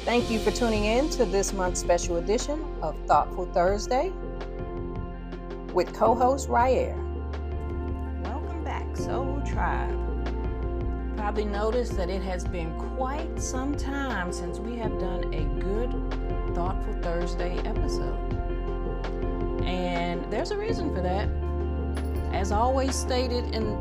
Thank you for tuning in to this month's special edition of Thoughtful Thursday with co-host Ryaire. Welcome back, Soul Tribe. Probably noticed that it has been quite some time since we have done a good Thoughtful Thursday episode. And there's a reason for that. As always stated in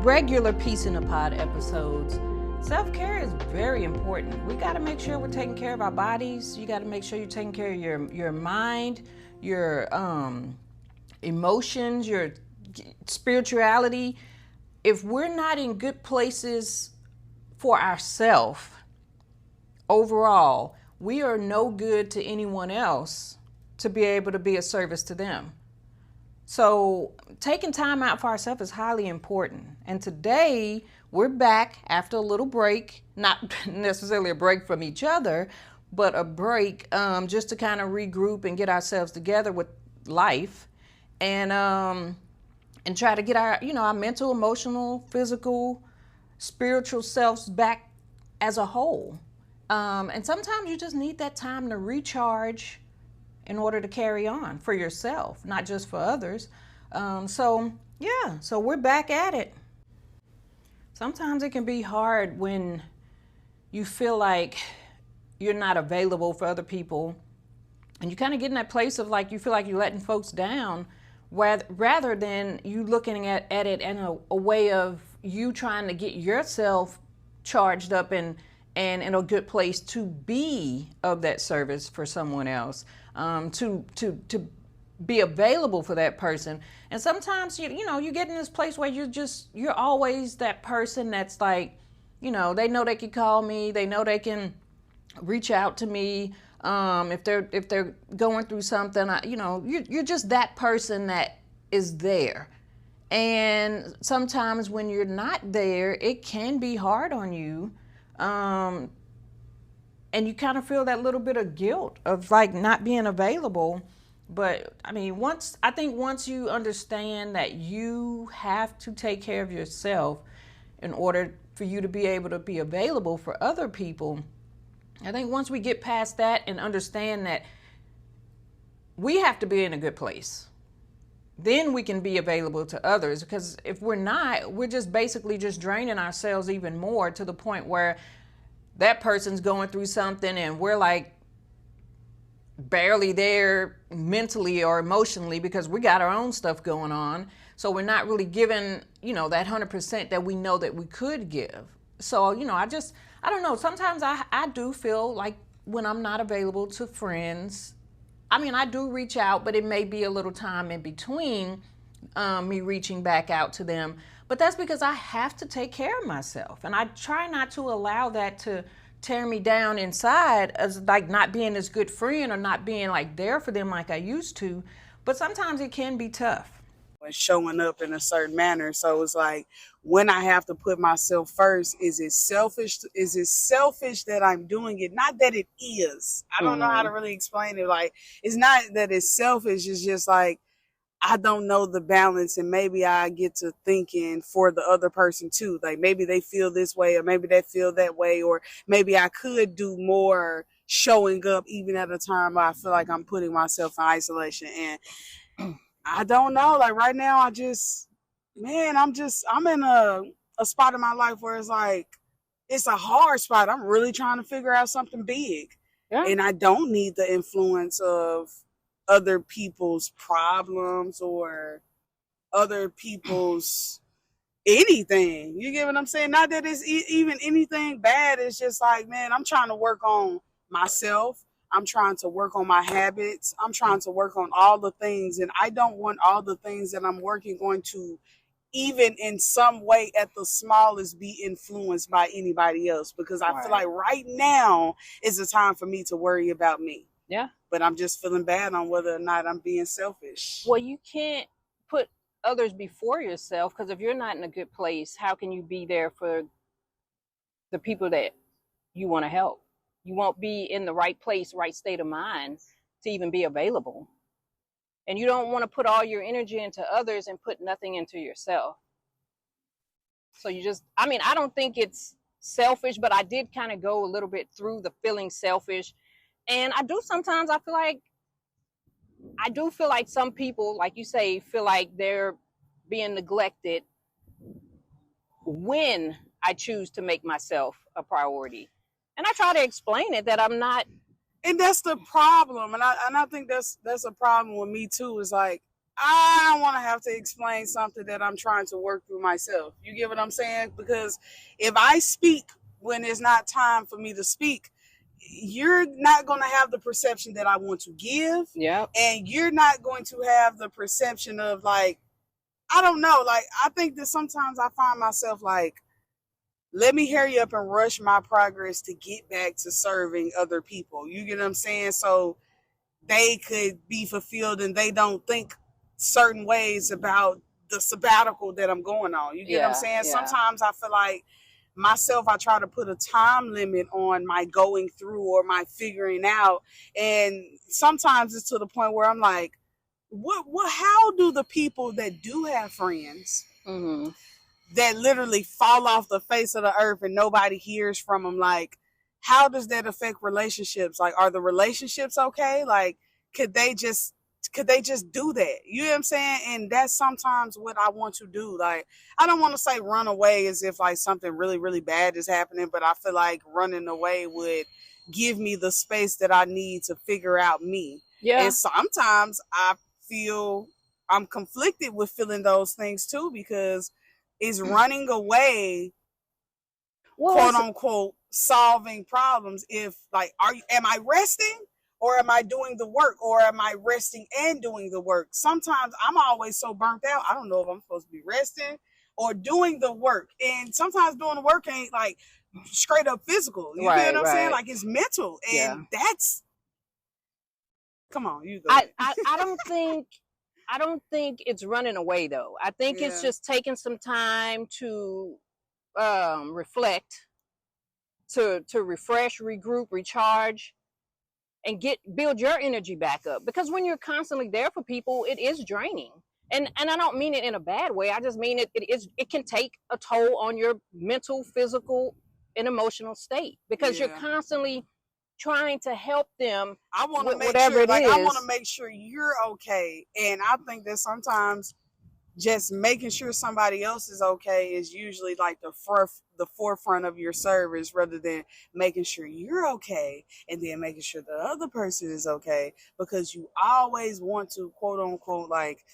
regular Peace in a Pod episodes, self-care is very important. We got to make sure we're taking care of our bodies. You got to make sure you're taking care of your mind, your emotions, your spirituality. If we're not in good places for ourselves overall, we are no good to anyone else to be able to be a service to them. So taking time out for ourselves is highly important. And today we're back after a little break, not necessarily a break from each other, but a break just to kind of regroup and get ourselves together with life and try to get our mental, emotional, physical, spiritual selves back as a whole. And sometimes you just need that time to recharge in order to carry on for yourself, not just for others. So we're back at it. Sometimes it can be hard when you feel like you're not available for other people and you kind of get in that place of like you feel like you're letting folks down rather than you looking at it in a way of you trying to get yourself charged up and in a good place to be of that service for someone else, to be available for that person. And sometimes you get in this place where you're always that person that's like, they know they can call me, they know they can reach out to me if they're going through something. You're just that person that is there. And sometimes when you're not there, it can be hard on you. And you kind of feel that little bit of guilt of like not being available. But I mean, once you understand that you have to take care of yourself in order for you to be able to be available for other people, I think once we get past that and understand that we have to be in a good place, then we can be available to others. Because if we're not, we're just basically just draining ourselves even more to the point where that person's going through something and we're like barely there mentally or emotionally because we got our own stuff going on. So we're not really giving, that 100% that we know that we could give. So, I don't know. Sometimes I do feel like when I'm not available to friends, I do reach out, but it may be a little time in between me reaching back out to them. But that's because I have to take care of myself. And I try not to allow that to tear me down inside as like not being this good friend or not being like there for them like I used to. But sometimes it can be tough. Showing up in a certain manner. So it's like when I have to put myself first, is it selfish? Is it selfish that I'm doing it? Not that it is. I don't know how to really explain it. Like, it's not that it's selfish. It's just like, I don't know the balance, and maybe I get to thinking for the other person too. Like maybe they feel this way, or maybe they feel that way, or maybe I could do more showing up even at a time where I feel like I'm putting myself in isolation. And I don't know. Like right now, I'm in a spot in my life where it's like, it's a hard spot. I'm really trying to figure out something big. Yeah. And I don't need the influence of other people's problems or other people's anything. You get what I'm saying? Not that it's even anything bad. It's just like, man, I'm trying to work on myself. I'm trying to work on my habits. I'm trying to work on all the things. And I don't want all the things that I'm working on to even in some way at the smallest be influenced by anybody else. Because I feel like right now is the time for me to worry about me. Yeah. But I'm just feeling bad on whether or not I'm being selfish. Well, you can't put others before yourself, because if you're not in a good place, how can you be there for the people that you want to help? You won't be in the right place, right state of mind to even be available. And you don't want to put all your energy into others and put nothing into yourself. So you just, I don't think it's selfish, but I did kind of go a little bit through the feeling selfish. And I do sometimes, I do feel like some people, like you say, feel like they're being neglected when I choose to make myself a priority. And I try to explain it that I'm not. And that's the problem. And I think that's a problem with me too. Is like, I don't want to have to explain something that I'm trying to work through myself. You get what I'm saying? Because if I speak when it's not time for me to speak, you're not going to have the perception that I want to give. Yeah. And you're not going to have the perception of like, I don't know. Like, I think that sometimes I find myself like, let me hurry up and rush my progress to get back to serving other people. You get what I'm saying? So they could be fulfilled and they don't think certain ways about the sabbatical that I'm going on. You get what I'm saying? Yeah. Sometimes I feel like myself, I try to put a time limit on my going through or my figuring out. And sometimes it's to the point where I'm like, how do the people that do have friends that literally fall off the face of the earth and nobody hears from them, like, how does that affect relationships? Like, are the relationships okay? Like, could they just do that? You know what I'm saying? And that's sometimes what I want to do. Like, I don't want to say run away as if like something really, really bad is happening, but I feel like running away would give me the space that I need to figure out me. Yeah. And sometimes I feel I'm conflicted with feeling those things too, because is running away, quote unquote, solving problems. If like, am I resting or am I doing the work, or am I resting and doing the work? Sometimes I'm always so burnt out, I don't know if I'm supposed to be resting or doing the work. And sometimes doing the work ain't like straight up physical. You know what I'm saying? Like, it's mental. And that's, come on, you go. I don't think it's running away though. I think it's just taking some time to reflect, to refresh, regroup, recharge, and build your energy back up. Because when you're constantly there for people, it is draining. And I don't mean it in a bad way. I just mean it can take a toll on your mental, physical, and emotional state, because you're constantly trying to help them. I want to make sure, like, I want to make sure you're okay. And I think that sometimes just making sure somebody else is okay is usually like the forefront of your service, rather than making sure you're okay and then making sure the other person is okay, because you always want to, quote unquote, like,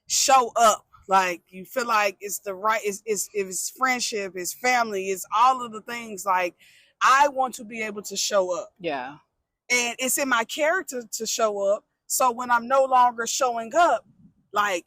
show up. Like, you feel like it's the right, it's friendship, it's family, it's all of the things. Like, I want to be able to show up. Yeah. And it's in my character to show up. So when I'm no longer showing up, like,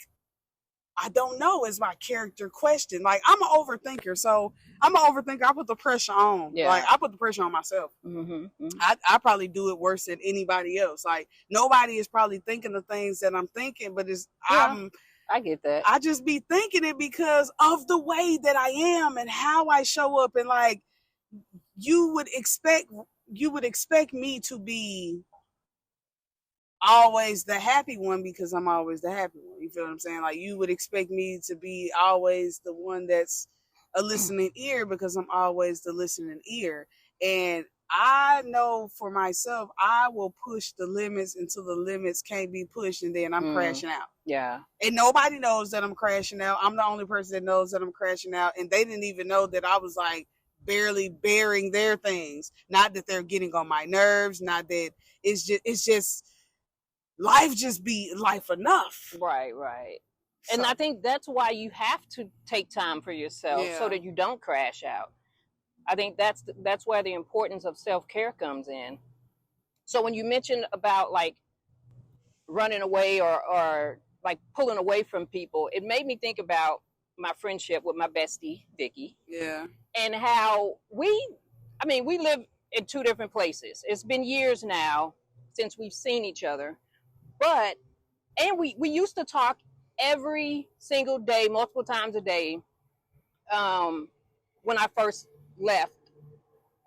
I don't know, is my character question. Like, I'm an overthinker. So I'm an overthinker. I put the pressure on. Yeah. Like, I put the pressure on myself. I probably do it worse than anybody else. Like, nobody is probably thinking the things that I'm thinking, but I get that. I just be thinking it because of the way that I am and how I show up. And like, you would expect me to be always the happy one because I'm always the happy one. You feel what I'm saying? Like, you would expect me to be always the one that's a listening ear because I'm always the listening ear. And I know for myself, I will push the limits until the limits can't be pushed, and then I'm crashing out. Yeah. And nobody knows that I'm crashing out. I'm the only person that knows that I'm crashing out. And they didn't even know that I was like barely bearing their things. Not that they're getting on my nerves, not that it's just life just be life enough. Right. So, and I think that's why you have to take time for yourself so that you don't crash out. I think that's where the importance of self-care comes in. So when you mentioned about like running away or like pulling away from people, it made me think about my friendship with my bestie, Vicky. Yeah. And how we live in two different places. It's been years now since we've seen each other. And we used to talk every single day, multiple times a day, when I first left.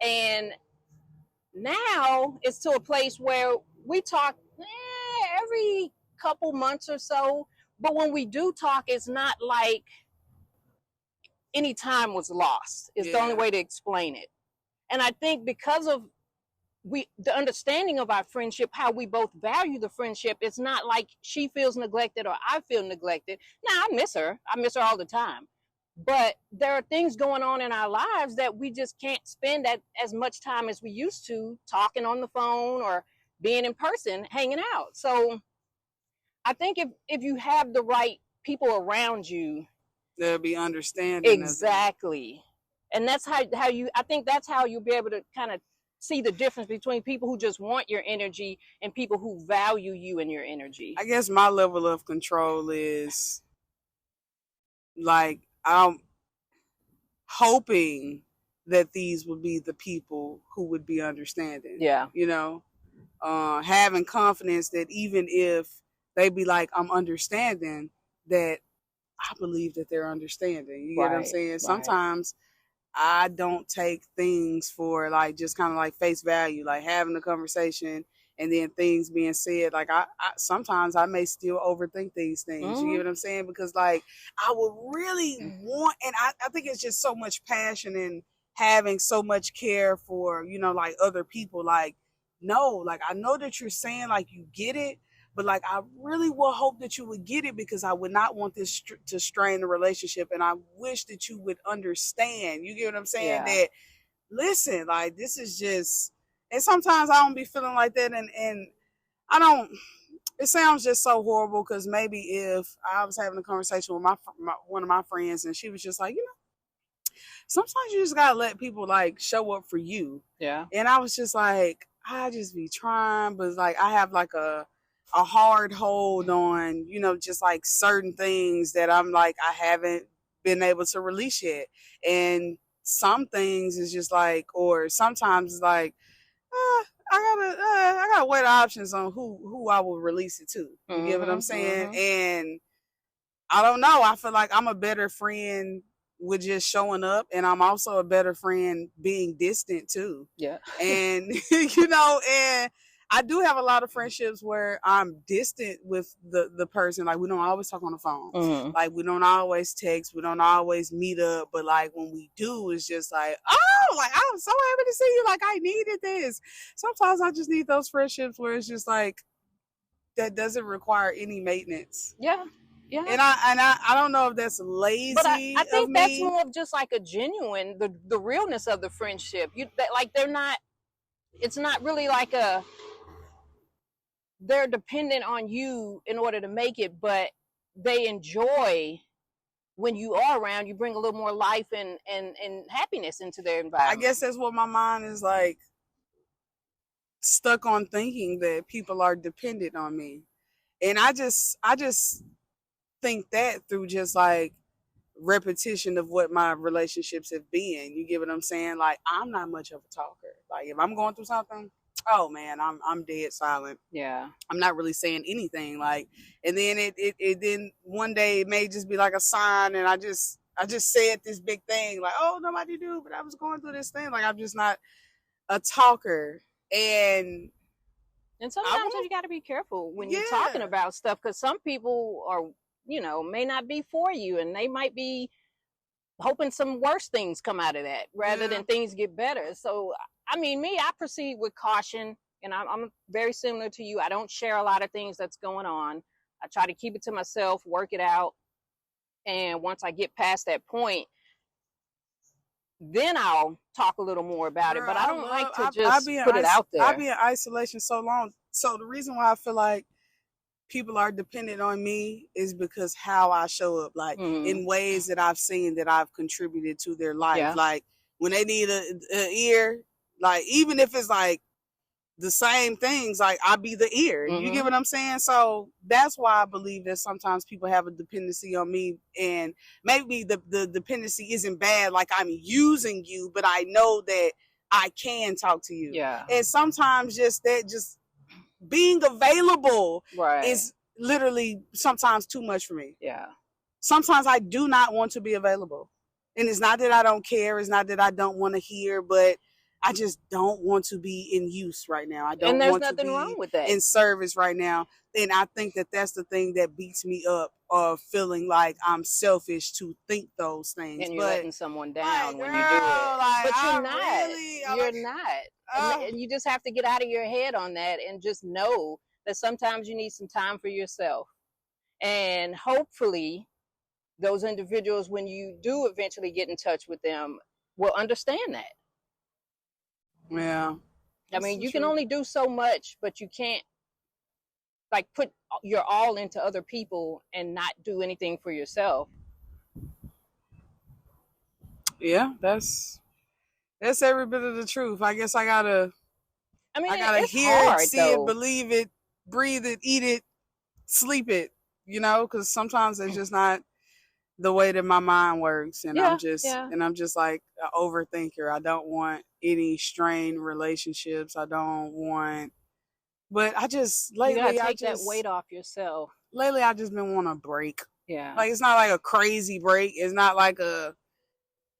And now it's to a place where we talk every couple months or so. But when we do talk, it's not like any time was lost. Is the only way to explain it. And I think because of the understanding of our friendship, how we both value the friendship, it's not like she feels neglected or I feel neglected. Now, I miss her all the time, but there are things going on in our lives that we just can't spend as much time as we used to talking on the phone or being in person, hanging out. So I think if you have the right people around you, there'll be understanding. Exactly. And that's how I think that's how you'll be able to kind of see the difference between people who just want your energy and people who value you and your energy. I guess my level of control is like, I'm hoping that these would be the people who would be understanding. Yeah. You know, having confidence that even if they be like, I'm understanding, that I believe that they're understanding. You get what I'm saying? Right. Sometimes I don't take things for like just kind of like face value, like having a conversation and then things being said. Like I sometimes I may still overthink these things. You get what I'm saying? Because like I would really want, and I think it's just so much passion and having so much care for, you know, like other people. Like, no, like I know that you're saying like you get it, but like I really will hope that you would get it, because I would not want this to strain the relationship, and I wish that you would understand. You get what I'm saying? Yeah. That listen, like this is just, and sometimes I don't be feeling like that, and I don't. It sounds just so horrible, because maybe if I was having a conversation with one of my friends, and she was just like, you know, sometimes you just gotta let people like show up for you. Yeah. And I was just like, I just be trying, but like I have like a hard hold on, you know, just like certain things that I'm like, I haven't been able to release yet. And some things is just like, or sometimes it's like, I gotta weigh the options on who I will release it to. You get what I'm saying? And I don't know. I feel like I'm a better friend with just showing up, and I'm also a better friend being distant too. Yeah. And you know, and I do have a lot of friendships where I'm distant with the person. Like, we don't always talk on the phone. Like, we don't always text. We don't always meet up. But, like, when we do, it's just like, oh, like, I'm so happy to see you. Like, I needed this. Sometimes I just need those friendships where it's just like, that doesn't require any maintenance. Yeah. Yeah. And I don't know if that's lazy. But I think that's more of just like a genuine, the realness of the friendship. It's not really like they're dependent on you in order to make it, but they enjoy when you are around. You bring a little more life and happiness into their environment. I guess that's what my mind is like stuck on, thinking that people are dependent on me. And I just think that through just like repetition of what my relationships have been. You get what I'm saying? Like, I'm not much of a talker. Like, if I'm going through something, oh man, I'm dead silent. Yeah. I'm not really saying anything. Like, and then it then one day it may just be like a sign, and I just said this big thing, like, oh, nobody knew, but I was going through this thing. Like, I'm just not a talker. And sometimes you got to be careful when you're talking about stuff, because some people are, you know, may not be for you, and they might be hoping some worse things come out of that rather than things get better. So, I mean, I proceed with caution, and I'm very similar to you. I don't share a lot of things that's going on. I try to keep it to myself, work it out. And once I get past that point, then I'll talk a little more about it. But I don't like to just put it out there. I'll be in isolation so long. So the reason why I feel like people are dependent on me is because how I show up, like in ways that I've seen that I've contributed to their life. Yeah. Like when they need an ear, like even if it's like the same things, like I be the ear. You get what I'm saying? So that's why I believe that sometimes people have a dependency on me, and maybe the dependency isn't bad, like I'm using you, but I know that I can talk to you. Yeah. And sometimes just being available is literally sometimes too much for me. Yeah. Sometimes I do not want to be available. And it's not that I don't care. It's not that I don't want to hear, but I just don't want to be in use right now. I don't And there's want to nothing be wrong with that. in service right now. And I think that that's the thing that beats me up, of feeling like I'm selfish to think those things. And you're but letting someone down like, when girl, you do it. like, But you're I not. really, You're not. And you just have to get out of your head on that and just know that sometimes you need some time for yourself. And hopefully those individuals, when you do eventually get in touch with them, will understand that. yeah. I mean, you can only do so much, but you can't like put your all into other people and not do anything for yourself. Yeah, that's every bit of the truth. I guess I gotta hear hard, it, see though. it, believe it, breathe it, eat it, sleep it, because sometimes it's just not the way that my mind works. And I'm just like an overthinker. I don't want any strained relationships. I don't want, but I just, lately, you gotta take that weight off yourself. Lately, I just been wanting a break. Yeah. Like, it's not like a crazy break. It's not like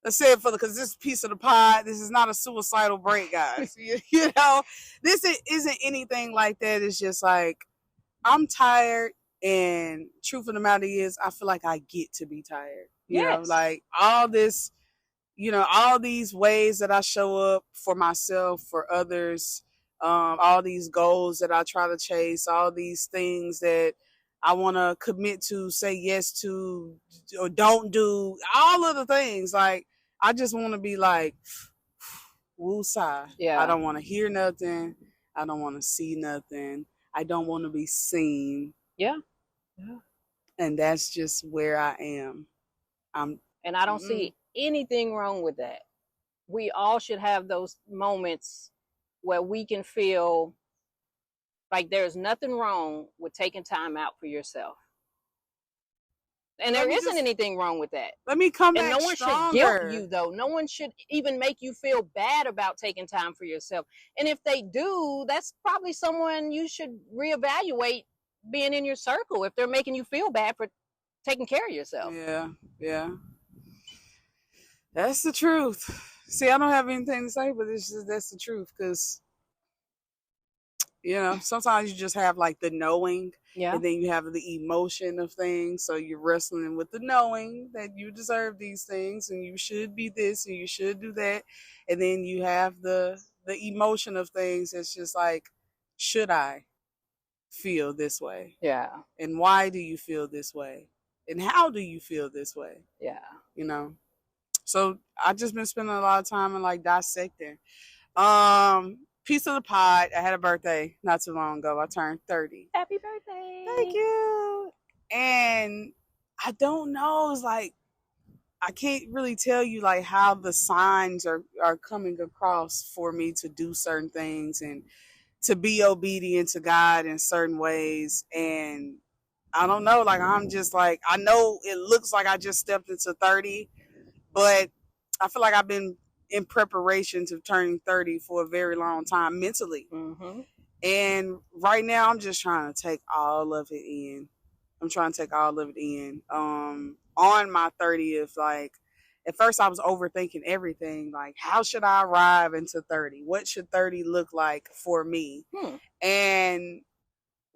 let's say it because this piece of the pie, this is not a suicidal break, guys. you know, this isn't anything like that. It's just like, I'm tired, and truth of the matter is, I feel like I get to be tired. You know, like all this, all these ways that I show up for myself, for others, all these goals that I try to chase, all these things that I want to commit to, say yes to, or don't do, all of the things. Like, I just want to be like, woosah. Yeah. I don't want to hear nothing. I don't want to see nothing. I don't want to be seen. Yeah. And that's just where I am. And I don't see anything wrong with that. We all should have those moments where we can feel like there's nothing wrong with taking time out for yourself. And there isn't anything wrong with that. Let me come back And no one stronger. should guilt you, though. No one should even make you feel bad about taking time for yourself. And if they do, that's probably someone you should reevaluate being in your circle if they're making you feel bad for taking care of yourself. Yeah. That's the truth. See, I don't have anything to say, but that's the truth, because sometimes you just have like the knowing, and then you have the emotion of things. So you're wrestling with the knowing that you deserve these things and you should be this and you should do that, and then you have the emotion of things. It's just like, should I feel this way? Yeah. And why do you feel this way? And how do you feel this way? Yeah. So I've just been spending a lot of time in like dissecting. Piece of the pie. I had a birthday not too long ago. I turned 30. Happy birthday. Thank you. And I don't know. It's like, I can't really tell you like how the signs are coming across for me to do certain things and to be obedient to God in certain ways. And I don't know. Like, I'm just like, I know it looks like I just stepped into 30, but I feel like I've been in preparation to turning 30 for a very long time mentally. Mm-hmm. And right now I'm just trying to take all of it in. On my 30th, like, at first I was overthinking everything. Like, how should I arrive into 30? What should 30 look like for me? And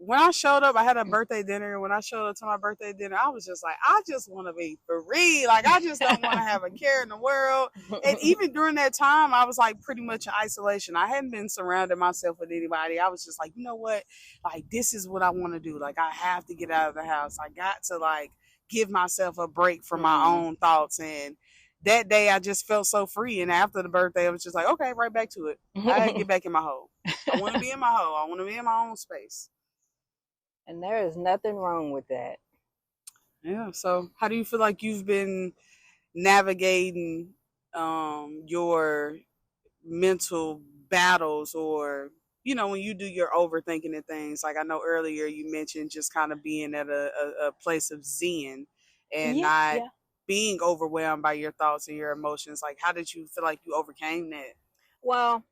when I showed up, I had a birthday dinner. When I showed up to my birthday dinner, I was just like, I just want to be free. Like, I just don't want to have a care in the world. And even during that time, I was like pretty much in isolation. I hadn't been surrounding myself with anybody. I was just like, you know what? Like, this is what I want to do. Like, I have to get out of the house. I got to like give myself a break from my own thoughts. And that day I just felt so free. And after the birthday, I was just like, okay, right back to it. I had to get back in my hole. I want to be in my hole. I want to be in my own space. And there is nothing wrong with that. Yeah. So how do you feel like you've been navigating your mental battles, or, when you do your overthinking and things? Like, I know earlier you mentioned just kind of being at a place of zen and not being overwhelmed by your thoughts and your emotions. Like, how did you feel like you overcame that? Well,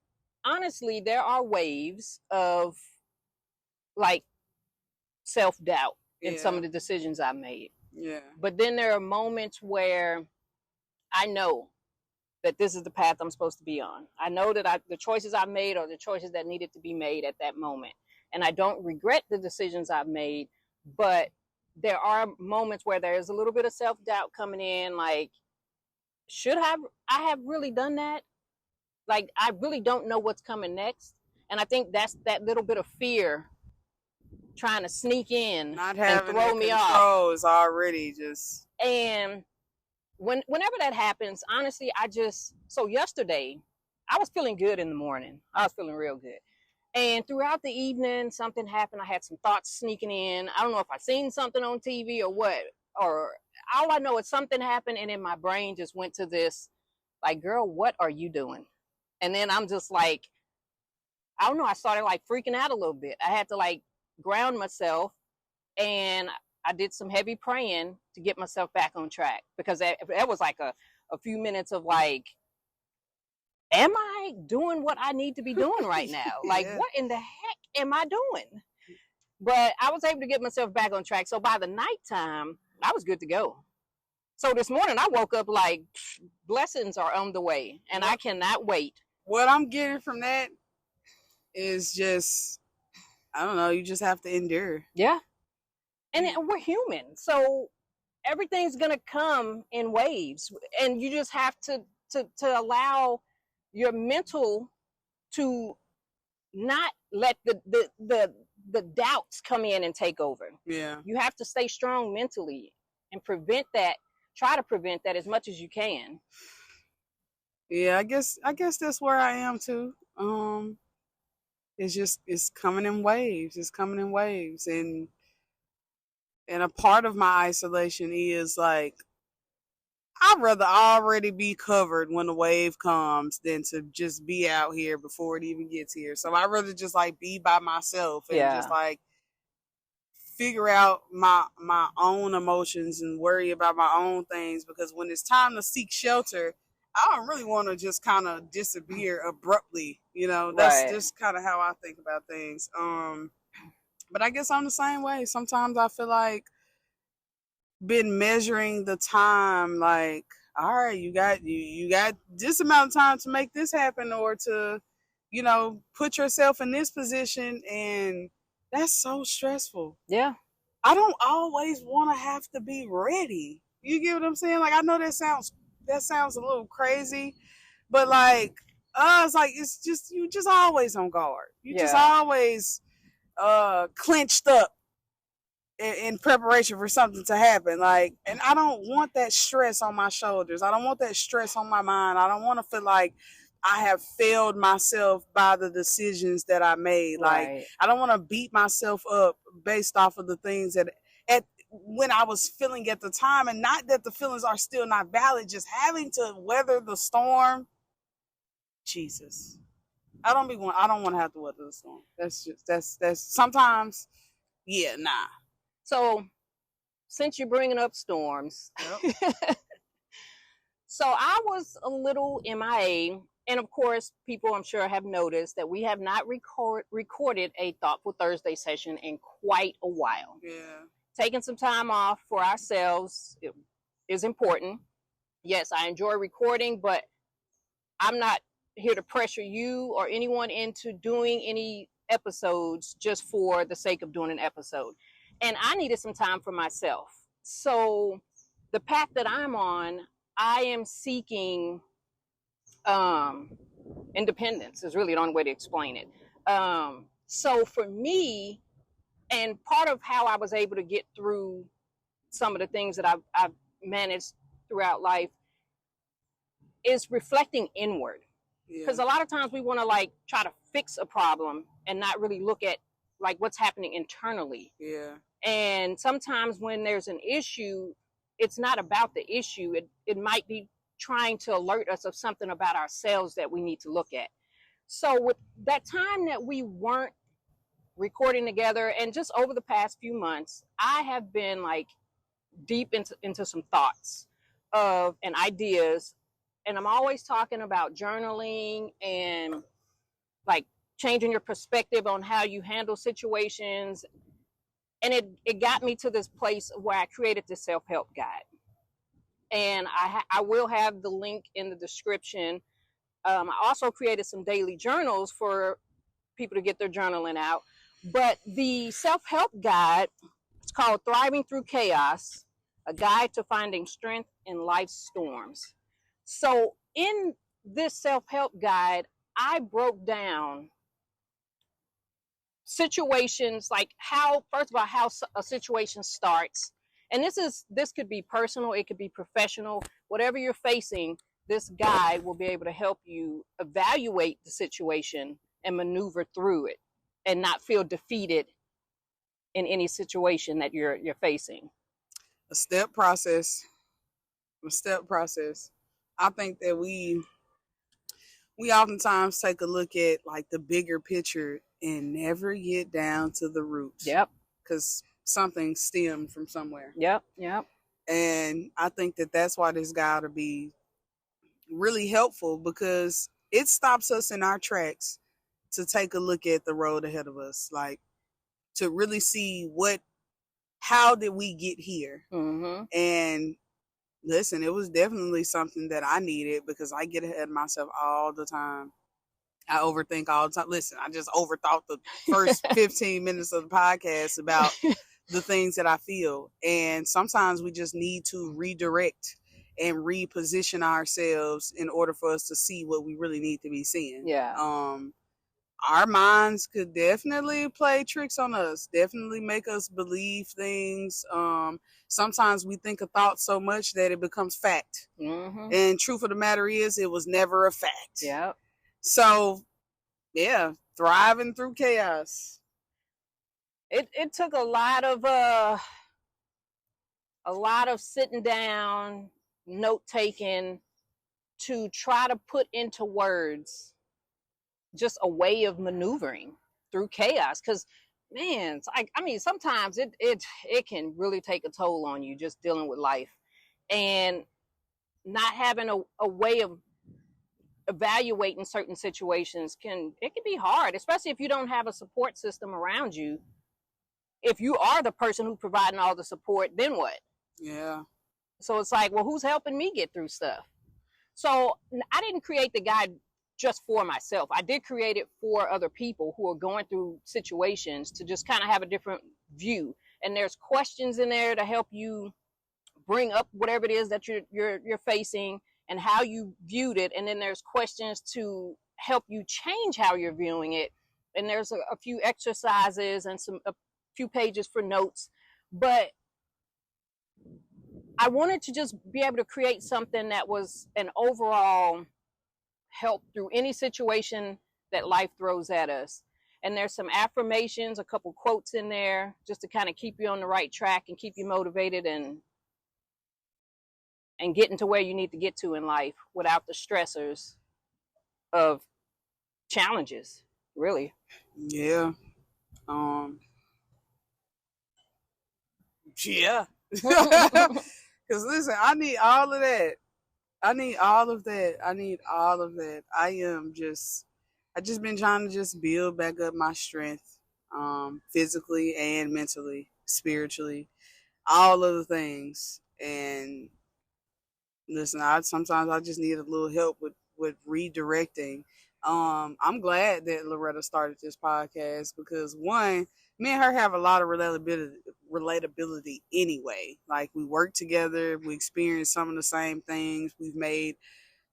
honestly, there are waves of like self-doubt in some of the decisions I made. Yeah. But then there are moments where I know that this is the path I'm supposed to be on. I know that the choices I've made are the choices that needed to be made at that moment. And I don't regret the decisions I've made, but there are moments where there's a little bit of self-doubt coming in, like, I have really done that? Like, I really don't know what's coming next. And I think that's that little bit of fear trying to sneak in not and having throw me off. Control is already just. And whenever that happens, honestly, so yesterday, I was feeling good in the morning. I was feeling real good. And throughout the evening, something happened. I had some thoughts sneaking in. I don't know if I seen something on TV or what, or all I know is something happened, and then my brain just went to this, like, girl, what are you doing? And then I'm just like, I don't know, I started like freaking out a little bit. I had to like ground myself, and I did some heavy praying to get myself back on track, because that was like a few minutes of like, am I doing what I need to be doing right now? Like, yeah. What in the heck am I doing? But I was able to get myself back on track. So by the nighttime, I was good to go. So this morning I woke up like, blessings are on the way, and I cannot wait. What I'm getting from that is just, I don't know, you just have to endure. Yeah. And we're human. So everything's going to come in waves, and you just have to allow your mental to not let the doubts come in and take over. Yeah. You have to stay strong mentally and try to prevent that as much as you can. Yeah, I guess that's where I am too. It's coming in waves. It's coming in waves. And a part of my isolation is like, I'd rather already be covered when the wave comes than to just be out here before it even gets here. So I'd rather just like be by myself and just like figure out my own emotions and worry about my own things, because when it's time to seek shelter, I don't really want to just kind of disappear abruptly. You know, that's just kind of how I think about things. But I guess I'm the same way. Sometimes I feel like been measuring the time, like, all right, you got this amount of time to make this happen, or to, you know, put yourself in this position, and that's so stressful. Yeah. I don't always want to have to be ready. You get what I'm saying? Like, I know that sounds a little crazy, but like, it's like, it's just, you just always on guard. You just always clenched up in preparation for something to happen. Like, and I don't want that stress on my shoulders. I don't want that stress on my mind. I don't want to feel like I have failed myself by the decisions that I made. Right. Like, I don't want to beat myself up based off of the things that when I was feeling at the time, and not that the feelings are still not valid, just having to weather the storm. Jesus. I don't want to have to weather the storm. That's sometimes, yeah, nah. So, since you're bringing up storms, so I was a little MIA, and of course, people I'm sure have noticed that we have not recorded a Thoughtful Thursday session in quite a while. Yeah. Taking some time off for ourselves is important. Yes, I enjoy recording, but I'm not here to pressure you or anyone into doing any episodes just for the sake of doing an episode. And I needed some time for myself. So the path that I'm on, I am seeking independence is really the only way to explain it. So for me, and part of how I was able to get through some of the things that I've managed throughout life is reflecting inward. Because a lot of times we want to like try to fix a problem and not really look at like what's happening internally. Yeah. And sometimes when there's an issue, it's not about the issue. It might be trying to alert us of something about ourselves that we need to look at. So with that time that we weren't recording together, and just over the past few months, I have been like deep into some thoughts and ideas. And I'm always talking about journaling and like changing your perspective on how you handle situations. And it got me to this place where I created this self-help guide. and I will have the link in the description. I also created some daily journals for people to get their journaling out. But the self-help guide, it's called Thriving Through Chaos, a guide to finding strength in life's storms. So in this self-help guide, I broke down situations, like how, first of all, how a situation starts. And this could be personal, it could be professional, whatever you're facing, this guide will be able to help you evaluate the situation and maneuver through it and not feel defeated in any situation that you're facing. A step process. I think that we oftentimes take a look at like the bigger picture and never get down to the roots. Yep. Because something stemmed from somewhere. Yep. And I think that that's why this guide will be really helpful, because it stops us in our tracks to take a look at the road ahead of us, like to really see how did we get here. Mm-hmm. And listen, it was definitely something that I needed, because I get ahead of myself all the time. I overthink all the time. Listen, I just overthought the first 15 minutes of the podcast about the things that I feel. And sometimes we just need to redirect and reposition ourselves in order for us to see what we really need to be seeing. Yeah. Our minds could definitely play tricks on us, definitely make us believe things. Sometimes we think a thought so much that it becomes fact. Mm-hmm. And truth of the matter is, it was never a fact. Yep. So, yeah, thriving through chaos. It took a lot of sitting down, note taking, to try to put into words just a way of maneuvering through chaos. Because, man, it's like, I mean, sometimes it can really take a toll on you just dealing with life, and not having a way of evaluating certain situations can be hard, especially if you don't have a support system around you. If you are the person who's providing all the support, then what? Yeah. So it's like, well, who's helping me get through stuff? So I didn't create the guide just for myself. I did create it for other people who are going through situations, to just kind of have a different view. And there's questions in there to help you bring up whatever it is that you're facing and how you viewed it. And then there's questions to help you change how you're viewing it. And there's a few exercises and a few pages for notes. But I wanted to just be able to create something that was an overall help through any situation that life throws at us. And there's some affirmations, a couple quotes in there, just to kind of keep you on the right track and keep you motivated and getting to where you need to get to in life without the stressors of challenges, really. Yeah. Yeah. Because listen, I need all of that. I just been trying to just build back up my strength, physically and mentally, spiritually, all of the things. And listen, sometimes I just need a little help with redirecting. I'm glad that Loretta started this podcast, because one, me and her have a lot of relatability anyway. Like, we work together, we experience some of the same things, we've made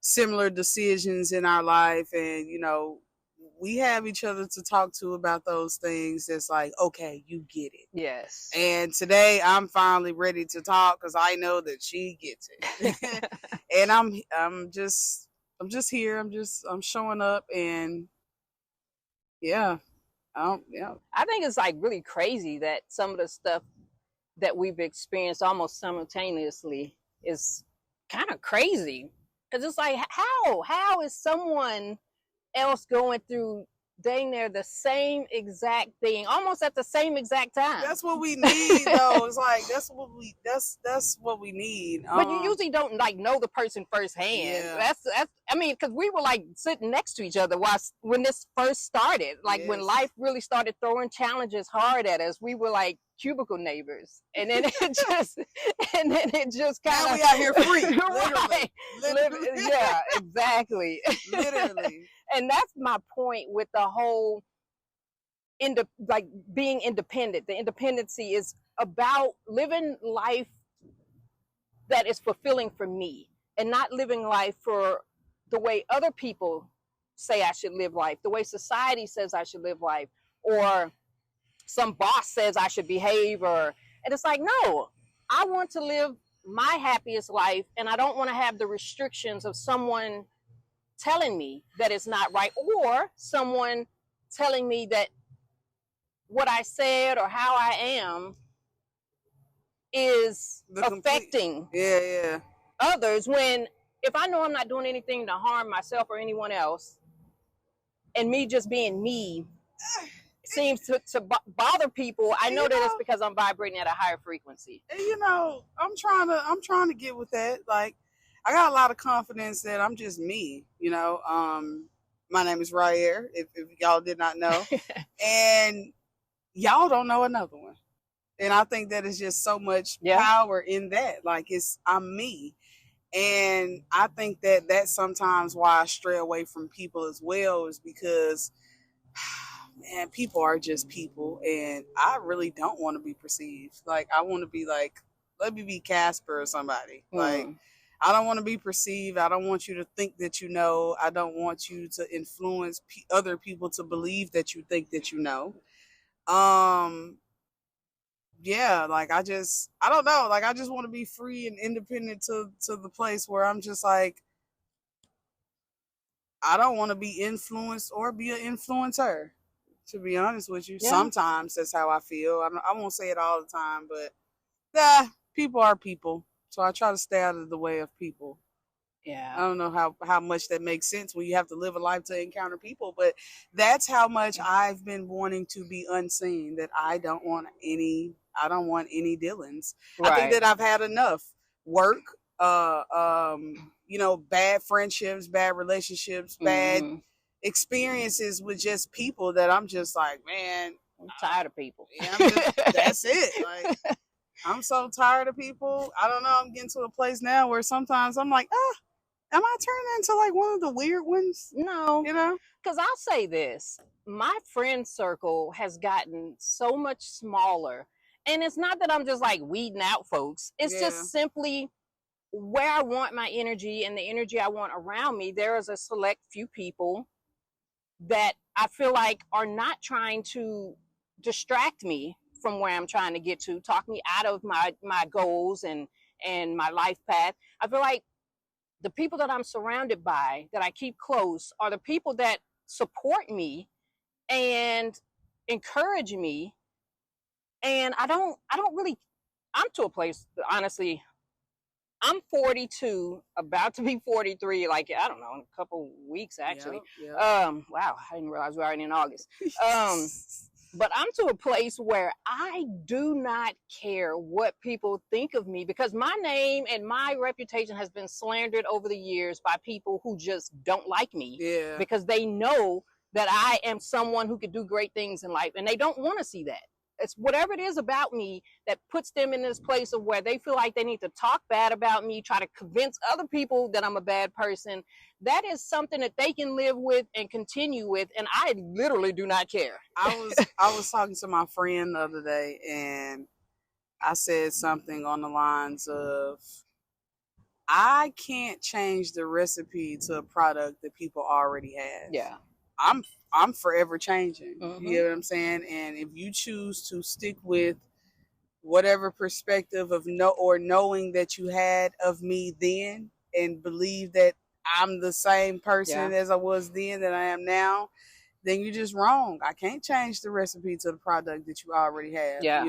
similar decisions in our life, and we have each other to talk to about those things. That's like, okay, you get it. Yes. And today I'm finally ready to talk, because I know that she gets it. And I'm just here. I'm showing up, and yeah. I think it's like really crazy that some of the stuff that we've experienced almost simultaneously is kind of crazy. Because it's like, how is someone else going through dang near the same exact thing, almost at the same exact time? That's what we need, though. It's like that's what we need. But you usually don't like know the person firsthand. Yeah. That's I mean, because we were like sitting next to each other when this first started. Like, yes. When life really started throwing challenges hard at us, we were like cubicle neighbors, and then it just kind of, now we out here free, right. literally. Yeah, exactly. Literally. And that's my point with the whole like being independent. The independency is about living life that is fulfilling for me, and not living life for the way other people say I should live life, the way society says I should live life, or some boss says I should behave, and it's like, no, I want to live my happiest life, and I don't want to have the restrictions of someone telling me that it's not right, or someone telling me that what I said or how I am is affecting others, when if I know I'm not doing anything to harm myself or anyone else, and me just being me seems to bother people, I know that it's because I'm vibrating at a higher frequency. And I'm trying to get with that. Like, I got a lot of confidence that I'm just me. My name is Ryaire, if y'all did not know, and y'all don't know another one. And I think that is just so much power in that. Like, I'm me. And I think that that's sometimes why I stray away from people as well, is because, man, people are just people. And I really don't want to be perceived. Like, I want to be like, let me be Casper or somebody. Like, I don't want to be perceived. I don't want you to think that you know. I don't want you to influence other people to believe that you think that you know. Yeah, like, I don't know. Like, I just want to be free and independent to the place where I'm just like, I don't want to be influenced or be an influencer, to be honest with you. Sometimes that's how I feel. I won't say it all the time, but people are people. So I try to stay out of the way of people. Yeah. I don't know how much that makes sense when you have to live a life to encounter people, but that's how much I've been wanting to be unseen, that I don't want any dealings. Right. I think that I've had enough work, bad friendships, bad relationships, bad experiences with just people that I'm just like, man, I'm tired of people. Yeah, that's it. Like, I'm so tired of people. I don't know. I'm getting to a place now where sometimes I'm like, am I turning into like one of the weird ones? No. Because I'll say this. My friend circle has gotten so much smaller. And it's not that I'm just like weeding out folks. It's just simply where I want my energy and the energy I want around me. There is a select few people that I feel like are not trying to distract me from where I'm trying to get to, talk me out of my goals and my life path. I feel like the people that I'm surrounded by, that I keep close, are the people that support me and encourage me. And I don't really, I'm to a place, honestly, I'm 42, about to be 43, like, I don't know, in a couple weeks, actually. Wow, I didn't realize we're already in August. But I'm to a place where I do not care what people think of me, because my name and my reputation has been slandered over the years by people who just don't like me. Yeah. Because they know that I am someone who could do great things in life, and they don't want to see that. It's whatever it is about me that puts them in this place of where they feel like they need to talk bad about me, try to convince other people that I'm a bad person. That is something that they can live with and continue with, and I literally do not care. I was talking to my friend the other day, and I said something on the lines of, I can't change the recipe to a product that people already have. Yeah. I'm forever changing. You know what I'm saying? And if you choose to stick with whatever perspective of knowing that you had of me then, and believe that I'm the same person as I was then that I am now, then you're just wrong. I can't change the recipe to the product that you already have. Yeah.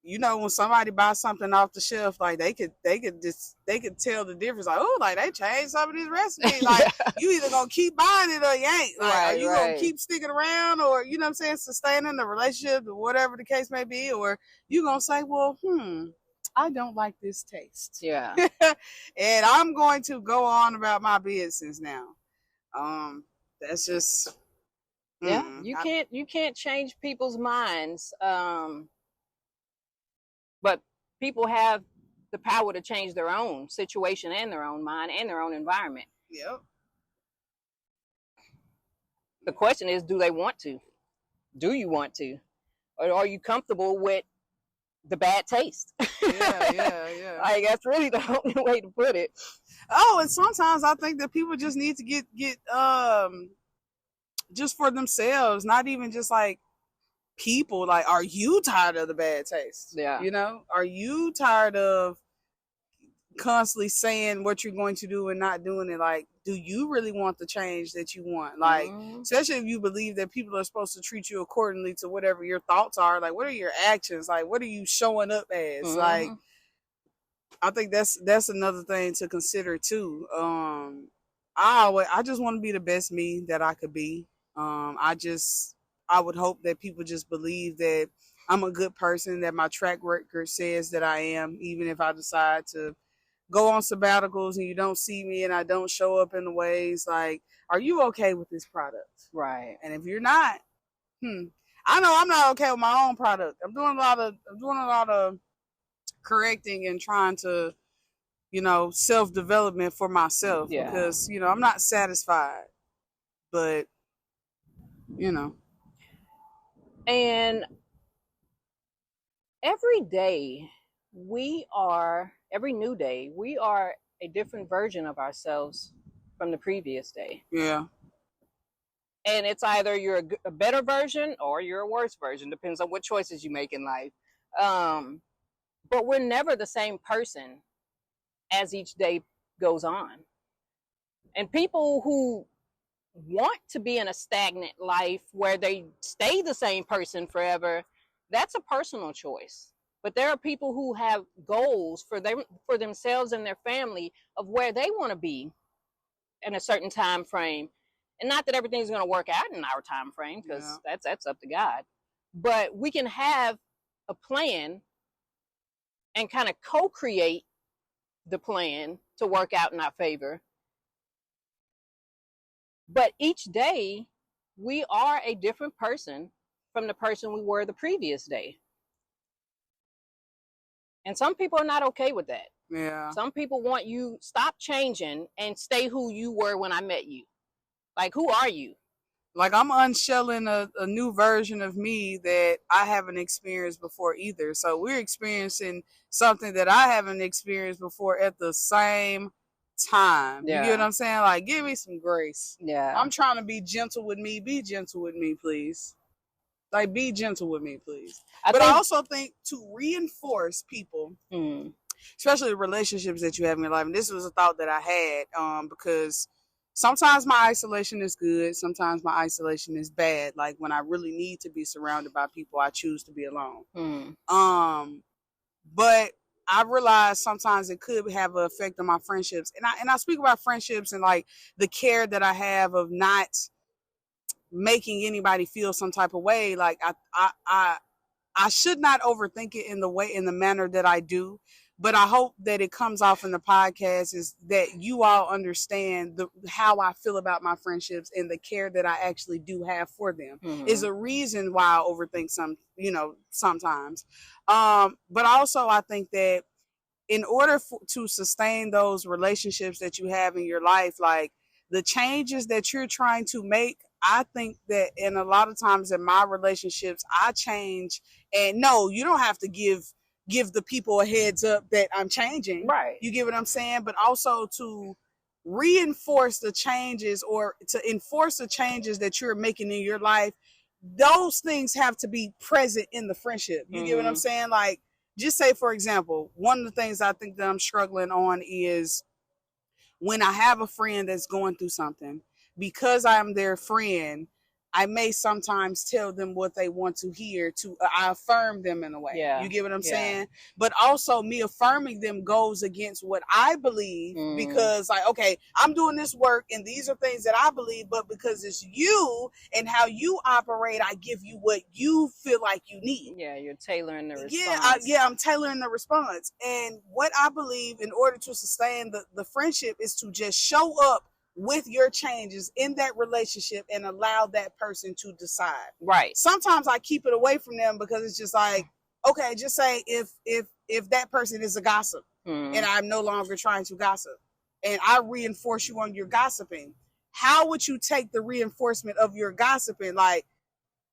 When somebody buys something off the shelf, like they could tell the difference. Like, oh, like they changed some of these recipes. Like, you either gonna keep buying it or you ain't. Like, are you gonna keep sticking around, or sustaining the relationship, or whatever the case may be, or you gonna say, well, I don't like this taste. Yeah. And I'm going to go on about my business now. That's just Yeah, you can't change people's minds, but people have the power to change their own situation and their own mind and their own environment. Yep. The question is, do they want to? Do you want to? Or are you comfortable with the bad taste? Yeah. Like, that's really the only way to put it. Oh, and sometimes I think that people just need to get just for themselves, not even just like people. Like, are you tired of the bad taste? Yeah. You know, are you tired of constantly saying what you're going to do and not doing it? Like, do you really want the change that you want? Like, especially if you believe that people are supposed to treat you accordingly to whatever your thoughts are. Like, what are your actions? Like, what are you showing up as? Like, I think that's another thing to consider too. I just want to be the best me that I could be. I would hope that people just believe that I'm a good person, that my track record says that I am, even if I decide to go on sabbaticals and you don't see me and I don't show up in the ways. Like, are you okay with this product? Right. And if you're not, I know I'm not okay with my own product. I'm doing a lot of correcting and trying to, self-development for myself, because, I'm not satisfied, but, And every new day, we are a different version of ourselves from the previous day. Yeah. And it's either you're a better version or you're a worse version, depends on what choices you make in life. But we're never the same person as each day goes on. And people who want to be in a stagnant life where they stay the same person forever, that's a personal choice. But there are people who have goals for themselves and their family of where they want to be in a certain time frame. And not that everything's going to work out in our time frame, because that's up to God. But we can have a plan and kind of co-create the plan to work out in our favor. But each day, we are a different person from the person we were the previous day. And some people are not okay with that. Yeah. Some people want you stop changing and stay who you were when I met you. Like, who are you? Like, I'm unshelling a new version of me that I haven't experienced before either. So we're experiencing something that I haven't experienced before at the same time. Yeah. You get what I'm saying? Like, give me some grace. Yeah. I'm trying to be gentle with me. Be gentle with me, please. Like, be gentle with me, please. I also think to reinforce people, especially the relationships that you have in your life, and this was a thought that I had, because sometimes my isolation is good. Sometimes my isolation is bad. Like, when I really need to be surrounded by people, I choose to be alone. But I realize sometimes it could have an effect on my friendships. And I speak about friendships and like the care that I have of not making anybody feel some type of way. Like, I should not overthink it in the manner that I do. But I hope that it comes off in the podcast is that you all understand how I feel about my friendships and the care that I actually do have for them is a reason why I overthink sometimes. But also I think that in order to sustain those relationships that you have in your life, like the changes that you're trying to make, I think that in a lot of times in my relationships, I change. And no, you don't have to give the people a heads up that I'm changing. Right. You get what I'm saying? But also to reinforce the changes or to enforce the changes that you're making in your life, those things have to be present in the friendship. You get what I'm saying? Like, just say, for example, one of the things I think that I'm struggling on is when I have a friend that's going through something, because I'm their friend, I may sometimes tell them what they want to hear I affirm them in a way. Yeah. You get what I'm saying? But also me affirming them goes against what I believe because like, okay, I'm doing this work and these are things that I believe, but because it's you and how you operate, I give you what you feel like you need. Yeah, you're tailoring the response. I'm tailoring the response. And what I believe in order to sustain the friendship is to just show up with your changes in that relationship and allow that person to decide. Right. Sometimes I keep it away from them because it's just like, okay, just say if that person is a gossip and I'm no longer trying to gossip and I reinforce you on your gossiping, how would you take the reinforcement of your gossiping? Like,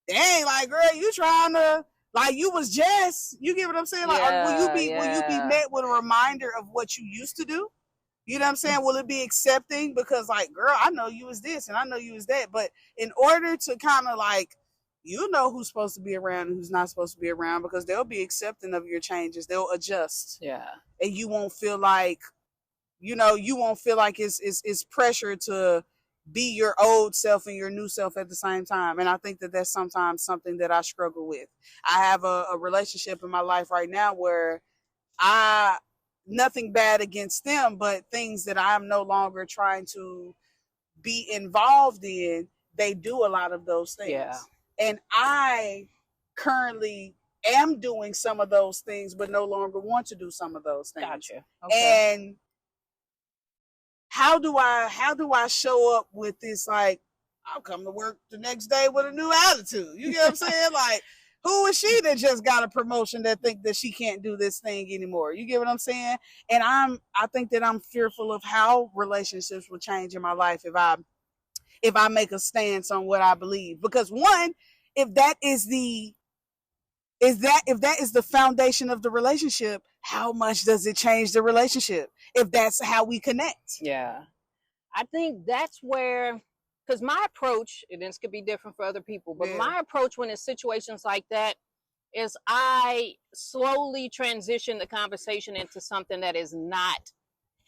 dang, like, girl, you trying to, like, you was just, you get what I'm saying? Like, will you be met with a reminder of what you used to do? You know what I'm saying? Will it be accepting? Because, like, girl, I know you was this and I know you was that. But in order to kind of, like, you know who's supposed to be around and who's not supposed to be around, because they'll be accepting of your changes. They'll adjust. Yeah. And you won't feel like, you know, you won't feel like it's pressure to be your old self and your new self at the same time. And I think that that's sometimes something that I struggle with. I have a relationship in my life right now where nothing bad against them, but things that I'm no longer trying to be involved in, they do a lot of those things. Yeah. And I currently am doing some of those things, but no longer want to do some of those things. Gotcha. Okay. And how do I show up with this, like, I'll come to work the next day with a new attitude? You get what I'm saying? Like, who is she that just got a promotion that think that she can't do this thing anymore? You get what I'm saying? And I think that I'm fearful of how relationships will change in my life if I make a stance on what I believe. Because one, if that is the foundation of the relationship, how much does it change the relationship if that's how we connect? Yeah. I think that's where, because my approach, and this could be different for other people, but my approach when it's situations like that is I slowly transition the conversation into something that is not,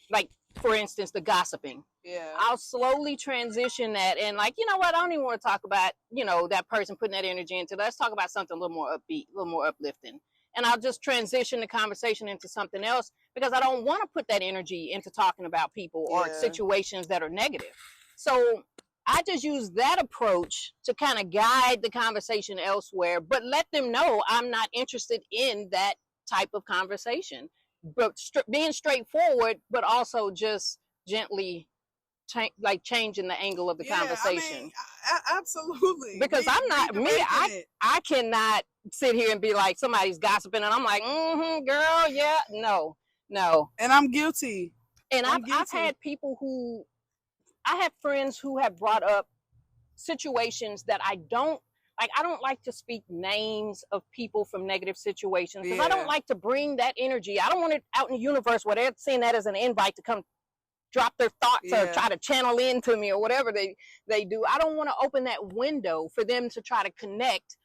like, for instance, the gossiping. Yeah. I'll slowly transition that and, like, you know what, I don't even want to talk about, you know, that person putting that energy into. Let's talk about something a little more upbeat, a little more uplifting. And I'll just transition the conversation into something else because I don't want to put that energy into talking about people or situations that are negative. So I just use that approach to kind of guide the conversation elsewhere, but let them know I'm not interested in that type of conversation. But being straightforward, but also just gently changing the angle of the conversation. I mean, absolutely. Because I'm not me. I cannot sit here and be like somebody's gossiping and I'm like, girl, yeah, no. And I'm guilty. And I've had people I have friends who have brought up situations that I don't like to speak names of people from negative situations because I don't like to bring that energy. I don't want it out in the universe where they're seeing that as an invite to come drop their thoughts or try to channel into me or whatever they do. I don't want to open that window for them to try to connect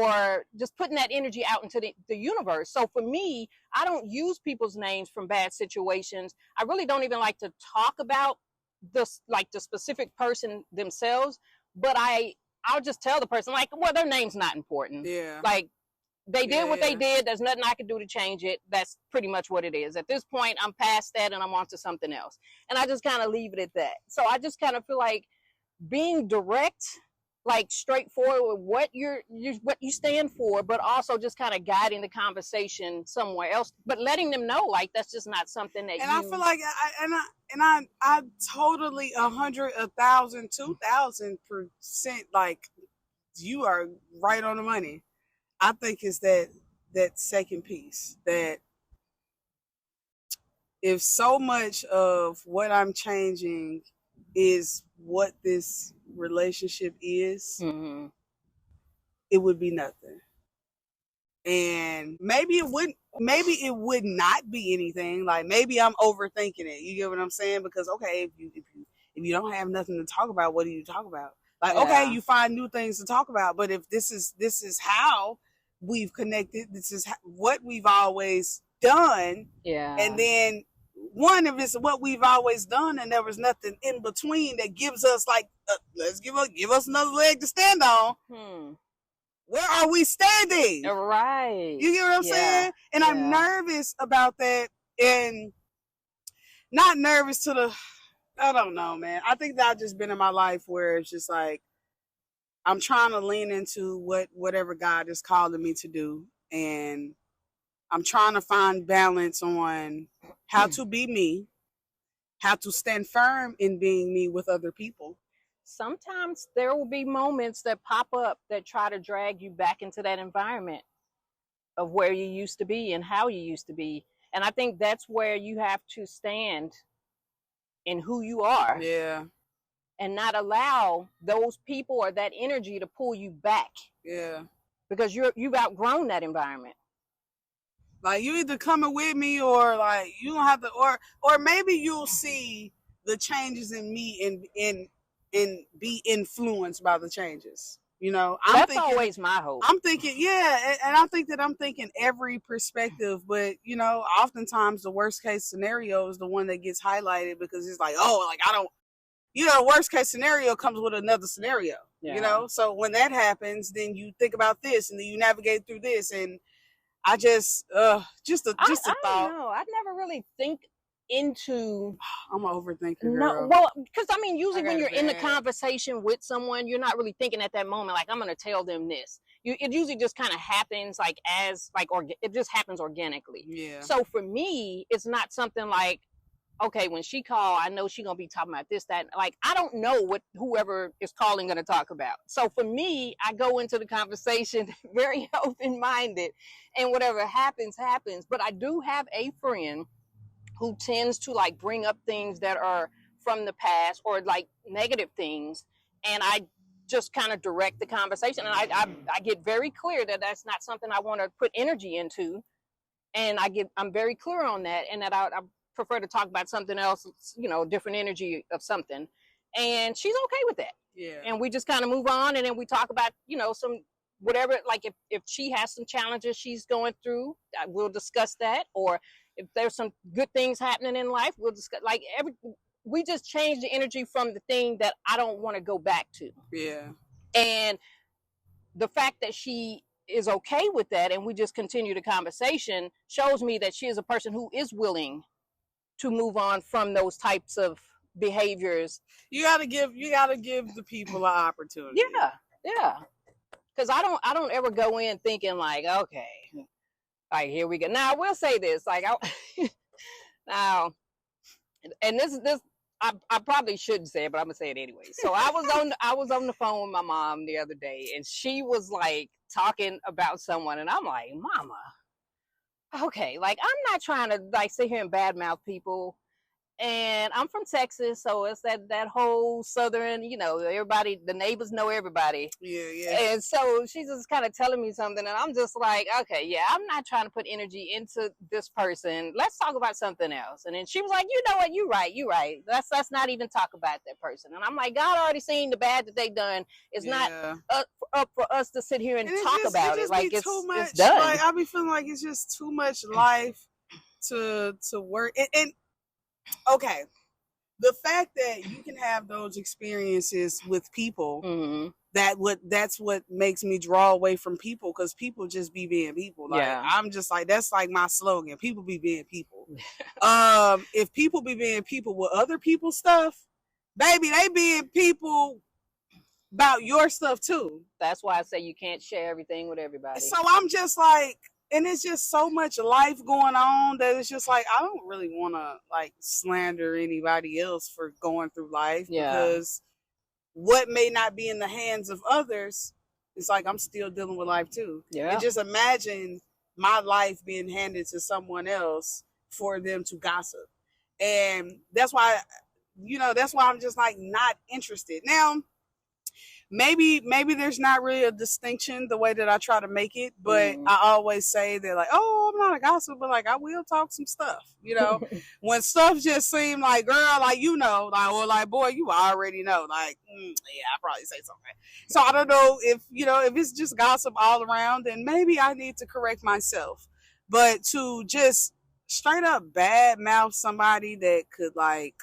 or just putting that energy out into the universe. So for me, I don't use people's names from bad situations. I really don't even like to talk about the specific person themselves, but I'll just tell the person, like, well, their name's not important. Yeah. Like, they did what they did. There's nothing I can do to change it. That's pretty much what it is. At this point, I'm past that and I'm on to something else. And I just kind of leave it at that. So I just kind of feel like being direct, like straightforward with what you stand for, but also just kind of guiding the conversation somewhere else, but letting them know, like, that's just not something that I feel like I totally 100, 1,000, 2,000%, like, you are right on the money. I think it's that second piece, that if so much of what I'm changing is what this relationship is, it would be nothing. And maybe it would not be anything. Like, maybe I'm overthinking it. You get what I'm saying? Because, okay, if you don't have nothing to talk about, what do you talk about? Like, okay, you find new things to talk about, but if this is how we've connected, this is what we've always done. Yeah. And then if it's what we've always done and there was nothing in between that gives us, like, let's give us another leg to stand on. Where are we standing? Right. You get what I'm saying? And I'm nervous about that, and not nervous I don't know, man. I think that I've just been in my life where it's just like, I'm trying to lean into whatever God is calling me to do. And I'm trying to find balance on how to be me, have to stand firm in being me with other people. Sometimes there will be moments that pop up that try to drag you back into that environment of where you used to be and how you used to be. And I think that's where you have to stand in who you are. Yeah. And not allow those people or that energy to pull you back. Yeah. Because you've outgrown that environment. Like, you either coming with me, or like you don't have to, or maybe you'll see the changes in me and be influenced by the changes. You know, that's always my hope. I'm thinking, yeah, and I think that I'm thinking every perspective, but you know, oftentimes the worst case scenario is the one that gets highlighted, because it's like, oh, like I don't, you know, worst case scenario comes with another scenario. Yeah. You know, so when that happens, then you think about this, and then you navigate through this, and I just a thought. I don't know. I never really think into. I'm an overthinker. Girl. No, well, because I mean, usually when you're in the conversation with someone, you're not really thinking at that moment, like, I'm going to tell them this. It usually just kind of happens, it just happens organically. Yeah. So for me, it's not something like, okay, when she call, I know she's going to be talking about this, that. Like, I don't know what whoever is calling going to talk about. So for me, I go into the conversation very open-minded, and whatever happens, happens. But I do have a friend who tends to, like, bring up things that are from the past or, like, negative things, and I just kind of direct the conversation. And I get very clear that that's not something I want to put energy into, and I'm very clear on that, and that I prefer to talk about something else, you know, different energy of something. And she's okay with that. Yeah. And we just kind of move on, and then we talk about, you know, some whatever, like if she has some challenges she's going through, we'll discuss that. Or if there's some good things happening in life, we'll discuss, like, we just change the energy from the thing that I don't want to go back to. Yeah. And the fact that she is okay with that, and we just continue the conversation, shows me that she is a person who is willing to move on from those types of behaviors. You gotta give the people an opportunity. Yeah. Because I don't ever go in thinking like, okay, like, here we go. Now I will say this, like, now, and this I probably shouldn't say it, but I'm gonna say it anyway. So I was on the phone with my mom the other day, and she was like talking about someone, and I'm like, Mama, okay, like, I'm not trying to, like, sit here and badmouth people. And I'm from Texas, so it's that whole southern, you know, everybody, the neighbors know everybody. Yeah. And so she's just kind of telling me something, and I'm just like, okay, yeah, I'm not trying to put energy into this person. Let's talk about something else. And then she was like, you know what, you're right. Let's not even talk about that person. And I'm like, God already seen the bad that they done. It's not up for us to sit here and talk about it. Like, it's too much. It's done. Like, I be feeling like it's just too much life to work. And okay, the fact that you can have those experiences with people, mm-hmm. that's what makes me draw away from people, because people just be being people. Like, I'm just like, that's like my slogan. People be being people. If people be being people with other people's stuff, baby, they being people about your stuff too. That's why I say you can't share everything with everybody. So I'm just like, and it's just so much life going on that it's just like, I don't really want to, like, slander anybody else for going through life, because what may not be in the hands of others, it's like I'm still dealing with life too. Yeah. And just imagine my life being handed to someone else for them to gossip. And that's why I'm just, like, not interested. Now, maybe there's not really a distinction the way that I try to make it, but I always say that, like, oh, I'm not a gossip, but, like, I will talk some stuff, you know. When stuff just seem like, girl, like, you know, like, or like, boy, you already know, like, yeah, I probably say something. So I don't know if it's just gossip all around, then maybe I need to correct myself. But to just straight up bad mouth somebody that could, like,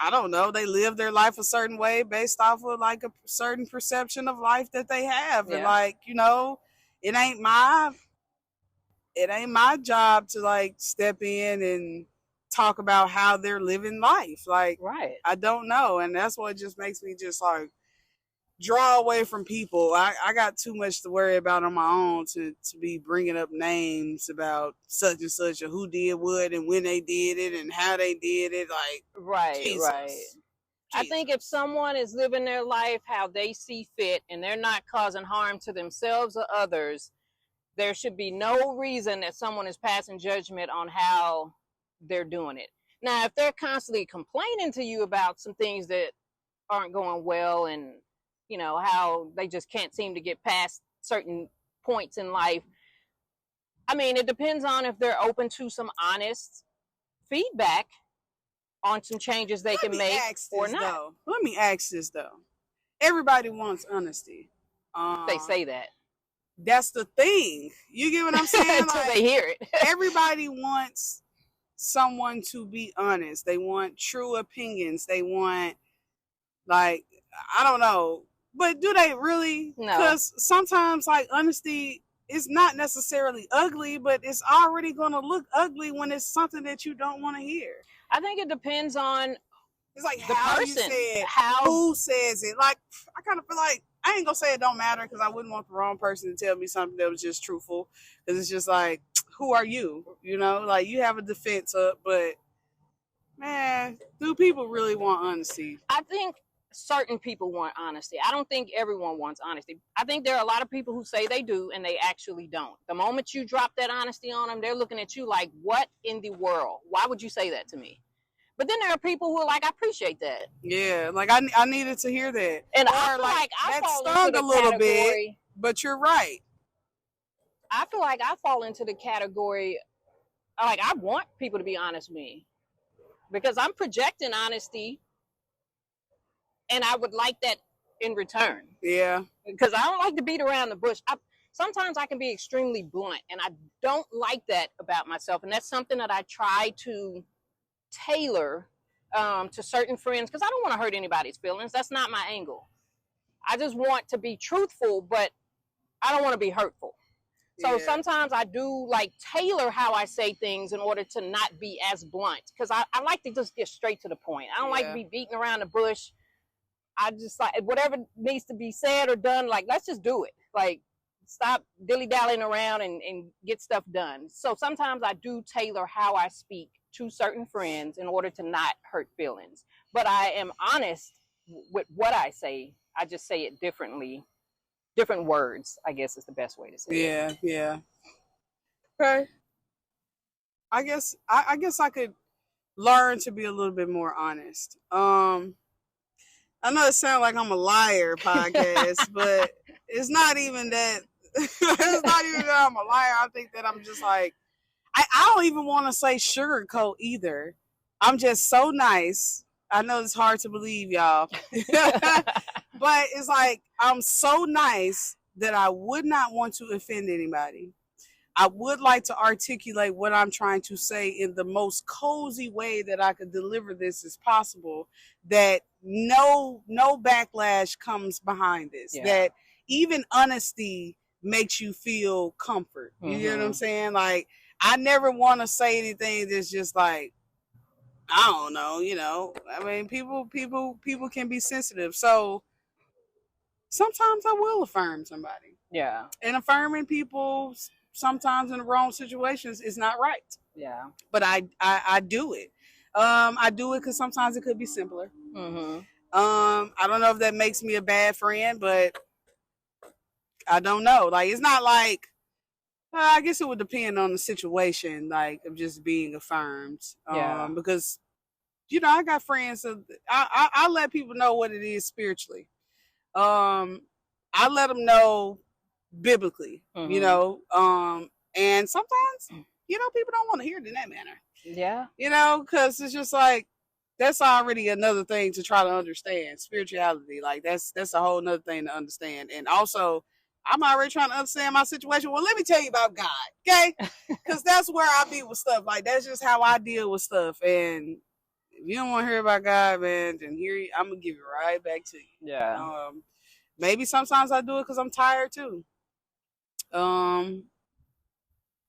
I don't know, they live their life a certain way based off of, like, a certain perception of life that they have. Yeah. And, like, you know, it ain't my job to, like, step in and talk about how they're living life. Like, right. I don't know. And that's what just makes me just, like, draw away from people. I got too much to worry about on my own to be bringing up names about such and such or who did what and when they did it and how they did it. Like, Right, Jesus. right. I think if someone is living their life how they see fit and they're not causing harm to themselves or others, there should be no reason that someone is passing judgment on how they're doing it. Now, if they're constantly complaining to you about some things that aren't going well and, you know, how they just can't seem to get past certain points in life, I mean, it depends on if they're open to some honest feedback on some changes they can make or not. Let me ask this though. Everybody wants honesty. They say that. That's the thing. You get what I'm saying? Until they hear it. Everybody wants someone to be honest. They want true opinions. They want, like, I don't know. But do they really? No. Because sometimes, like, honesty is not necessarily ugly, but it's already going to look ugly when it's something that you don't want to hear. I think it depends on it's like the how person. You said, who says it. Like, I kind of feel like, I ain't going to say it don't matter because I wouldn't want the wrong person to tell me something that was just truthful. Because it's just like, who are you? You know, like, you have a defense up, but, man, do people really want honesty? I think certain people want honesty. I don't think everyone wants honesty. I think there are a lot of people who say they do and they actually don't. The moment you drop that honesty on them, they're looking at you like, what in the world? Why would you say that to me? But then there are people who are like, I appreciate that. Yeah, like I needed to hear that. And I feel like I fall into the little bit, but you're right. I feel like I fall into the category, like I want people to be honest with me because I'm projecting honesty and I would like that in return. Yeah. Because I don't like to beat around the bush. Sometimes I can be extremely blunt and I don't like that about myself. And that's something that I try to tailor to certain friends because I don't want to hurt anybody's feelings. That's not my angle. I just want to be truthful, but I don't want to be hurtful. So sometimes I do like tailor how I say things in order to not be as blunt because I like to just get straight to the point. I don't like to be beating around the bush. I just like whatever needs to be said or done, like let's just do it. Like stop dilly-dallying around and get stuff done. So sometimes I do tailor how I speak to certain friends in order to not hurt feelings. But I am honest with what I say. I just say it differently. Different words, I guess is the best way to say it. Yeah. Okay. I guess I could learn to be a little bit more honest. I know it sounds like I'm a liar podcast, but it's not even that. It's not even that I'm a liar. I think that I'm just like, I don't even want to say sugarcoat either. I'm just so nice. I know it's hard to believe, y'all. But it's like, I'm so nice that I would not want to offend anybody. I would like to articulate what I'm trying to say in the most cozy way that I could deliver this as possible, that no backlash comes behind this, that even honesty makes you feel comfort. You know what I'm saying? Like, I never want to say anything that's just like, I don't know, you know. I mean, people can be sensitive. So sometimes I will affirm somebody. Yeah. And affirming people sometimes in the wrong situations is not right. Yeah. But I do it. I do it because sometimes it could be simpler. I don't know if that makes me a bad friend, but I don't know. Like, it's not like, I guess it would depend on the situation, like, of just being affirmed. Because, you know, I got friends, so I let people know what it is spiritually. I let them know biblically, you know, and sometimes, you know, people don't want to hear it in that manner. Yeah. You know, because it's just like, that's already another thing to try to understand. Spirituality, like, that's a whole nother thing to understand. And also, I'm already trying to understand my situation. Well, let me tell you about God, okay? Because that's where I be with stuff. Like, that's just how I deal with stuff. And if you don't want to hear about God, man, then I'm going to give it right back to you. Yeah. Maybe sometimes I do it because I'm tired, too.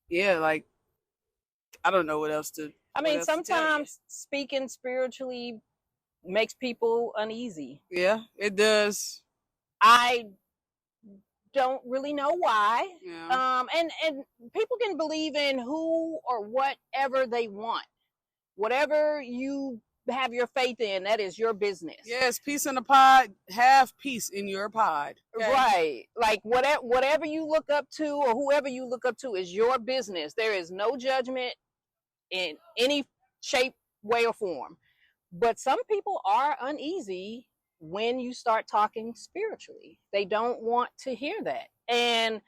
Yeah, like, I don't know what else to... I mean, sometimes speaking spiritually makes people uneasy. Yeah, it does. I don't really know why. Yeah. And people can believe in who or whatever they want. Whatever you have your faith in, that is your business. Yes, peace in the pod. Have peace in your pod. Okay? Right. Like whatever you look up to or whoever you look up to is your business. There is no judgment in any shape, way, or form. But some people are uneasy when you start talking spiritually. They don't want to hear that. And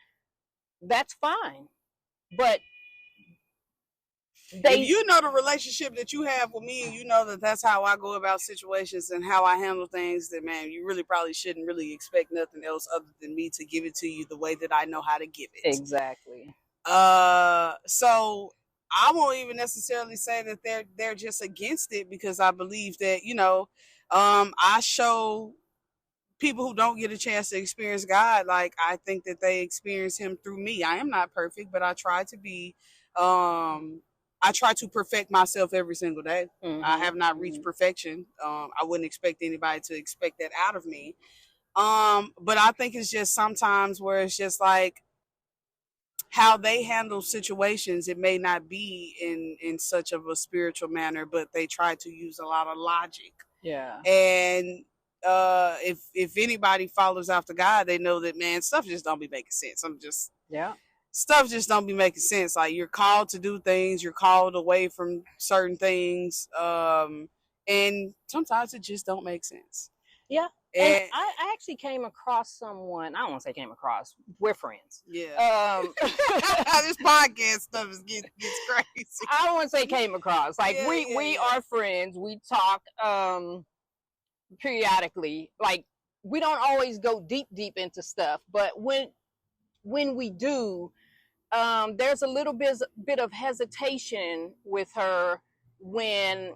that's fine. But if you know the relationship that you have with me and you know that that's how I go about situations and how I handle things, then man, you really probably shouldn't really expect nothing else other than me to give it to you the way that I know how to give it. Exactly. So I won't even necessarily say that they're just against it, because I believe that, you know, I show people who don't get a chance to experience God, like I think that they experience him through me. I am not perfect, but I try to be I try to perfect myself every single day. Mm-hmm. I have not reached perfection. I wouldn't expect anybody to expect that out of me. But I think it's just sometimes where it's just like how they handle situations. It may not be in such of a spiritual manner, but they try to use a lot of logic. Yeah. And if anybody follows after God, they know that, man, stuff just don't be making sense. Stuff just don't be making sense. Like, you're called to do things, you're called away from certain things, and sometimes it just don't make sense. Yeah. And I actually came across someone. I don't want to say came across. We're friends. Yeah. This podcast stuff gets crazy. I don't want to say came across. Like, we are friends. We talk periodically. Like, we don't always go deep into stuff, but when we do, there's a little bit of hesitation with her when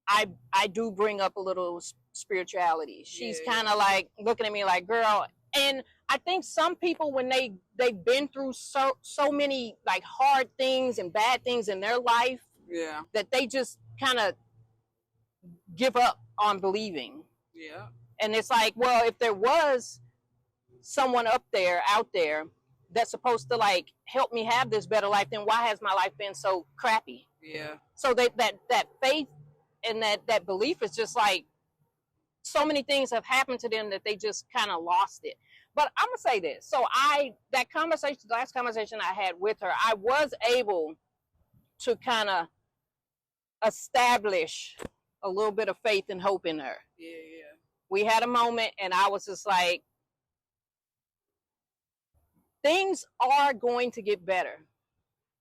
I do bring up a little spirituality. She's kind of like looking at me like, girl. And I think some people, when they've been through so many like hard things and bad things in their life, that they just kind of give up on believing. Yeah. And it's like, well, if there was someone out there that's supposed to like help me have this better life, then why has my life been so crappy? Yeah. So that faith and that belief is just like, so many things have happened to them that they just kind of lost it. But I'm gonna say this. So the last conversation I had with her, I was able to kind of establish a little bit of faith and hope in her. Yeah. We had a moment and I was just like, things are going to get better.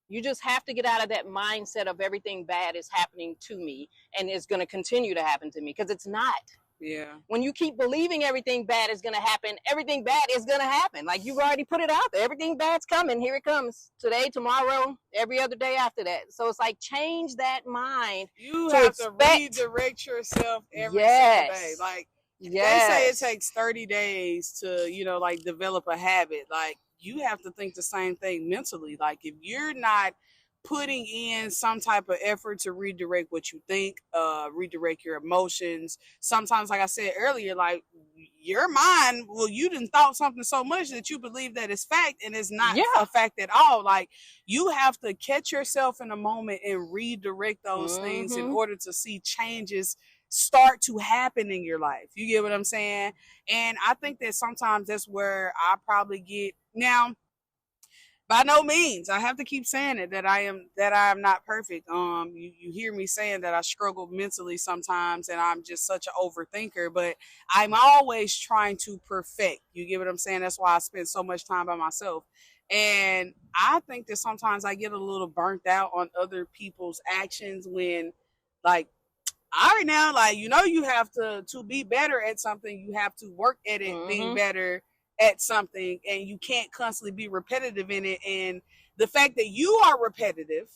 You just have to get out of that mindset of everything bad is happening to me and it's going to continue to happen to me, because it's not. Yeah. When you keep believing everything bad is going to happen, everything bad is going to happen. Like, you've already put it out there. Everything bad's coming. Here it comes. Today, tomorrow, every other day after that. So it's like, change that mind. You have to redirect yourself every single day. Like, they say it takes 30 days to, you know, like develop a habit. Like, you have to think the same thing mentally. Like, if you're not putting in some type of effort to redirect what you think, redirect your emotions. Sometimes, like I said earlier, like, your mind, well, you done thought something so much that you believe that it's fact, and it's not a fact at all. Like, you have to catch yourself in a moment and redirect those things in order to see changes start to happen in your life. You get what I'm saying? And I think that sometimes that's where I probably get now. By no means, I have to keep saying it, that I am not perfect. You hear me saying that I struggle mentally sometimes, and I'm just such an overthinker. But I'm always trying to perfect. You get what I'm saying? That's why I spend so much time by myself. And I think that sometimes I get a little burnt out on other people's actions when, like, all right now, like, you know, you have to be better at something. You have to work at it, being better at something, and you can't constantly be repetitive in it. And the fact that you are repetitive,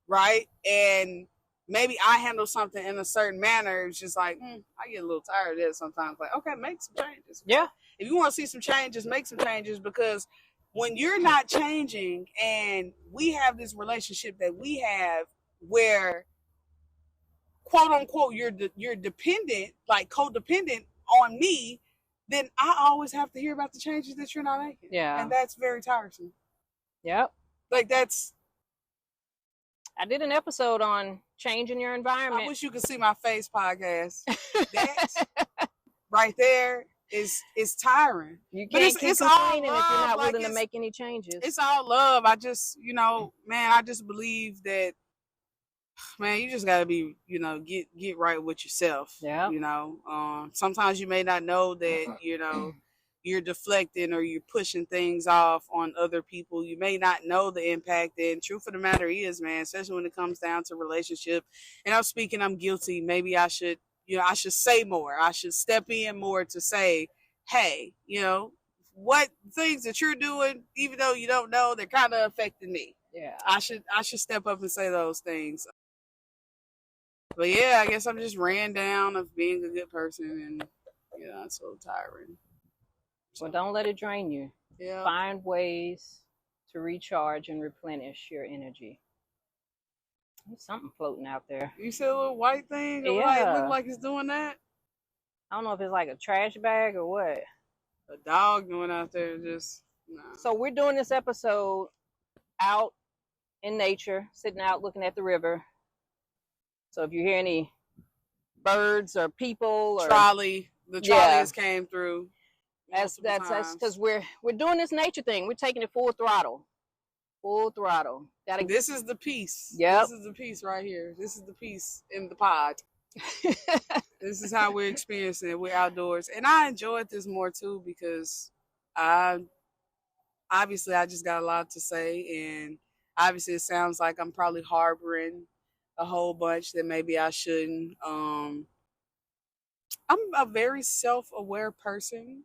right, and maybe I handle something in a certain manner, it's just like, I get a little tired of that sometimes. Like, okay, make some changes. Yeah. If you want to see some changes, make some changes, because when you're not changing, and we have this relationship that we have where, quote unquote, you're dependent, like codependent on me, then I always have to hear about the changes that you're not making. Yeah. And that's very tiresome. Yep. Like I did an episode on changing your environment. I wish you could see my face podcast. That right there is tiring. You can't keep complaining if you're not willing to make any changes. It's all love. I just, man, I just believe that, man, you just got to be, get right with yourself. Yeah. Sometimes you may not know that, you're deflecting or you're pushing things off on other people. You may not know the impact. And truth of the matter is, man, especially when it comes down to relationship, and I'm guilty. Maybe I should say more. I should step in more to say, hey, what things that you're doing, even though you don't know, they're kind of affecting me. Yeah. I should step up and say those things. But yeah, I guess I'm just ran down of being a good person, and it's so tiring. Well, don't let it drain you. Yeah. Find ways to recharge and replenish your energy. There's something floating out there. You see a little white thing? Yeah. It look like it's doing that? I don't know if it's like a trash bag or what. A dog going out there just, nah. So we're doing this episode out in nature, sitting out looking at the river. So if you hear any birds or people or the trolley has came through. That's because we're doing this nature thing. We're taking it full throttle. This is the piece. Yep. This is the piece right here. This is the piece in the pod. This is how we're experiencing it. We're outdoors. And I enjoyed this more too because I just got a lot to say, and obviously it sounds like I'm probably harboring a whole bunch that maybe I shouldn't. I'm a very self-aware person.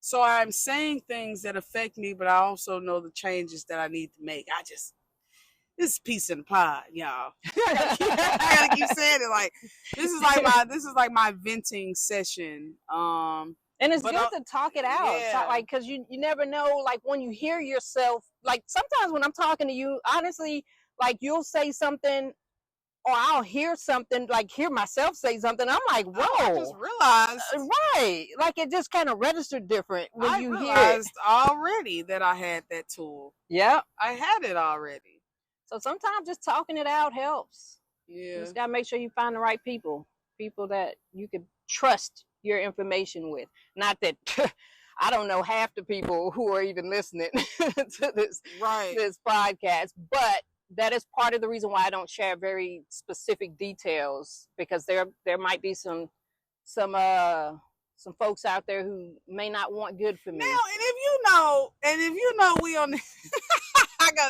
So I'm saying things that affect me, but I also know the changes that I need to make. This is piece in the pod, y'all. I gotta keep saying it. Like this is like my venting session. And it's good to talk it out. Yeah. Like, cause you never know, like when you hear yourself, like sometimes when I'm talking to you, honestly, like you'll say something or I'll hear something, like hear myself say something. I'm like, whoa. I just realized. Right. Like it just kind of registered different when you hear it. I realized already that I had that tool. Yeah. I had it already. So sometimes just talking it out helps. Yeah. You just got to make sure you find the right people that you can trust your information with. Not that I don't know half the people who are even listening to this podcast, but that is part of the reason why I don't share very specific details, because there might be some folks out there who may not want good for me. Now, and if you know we on this,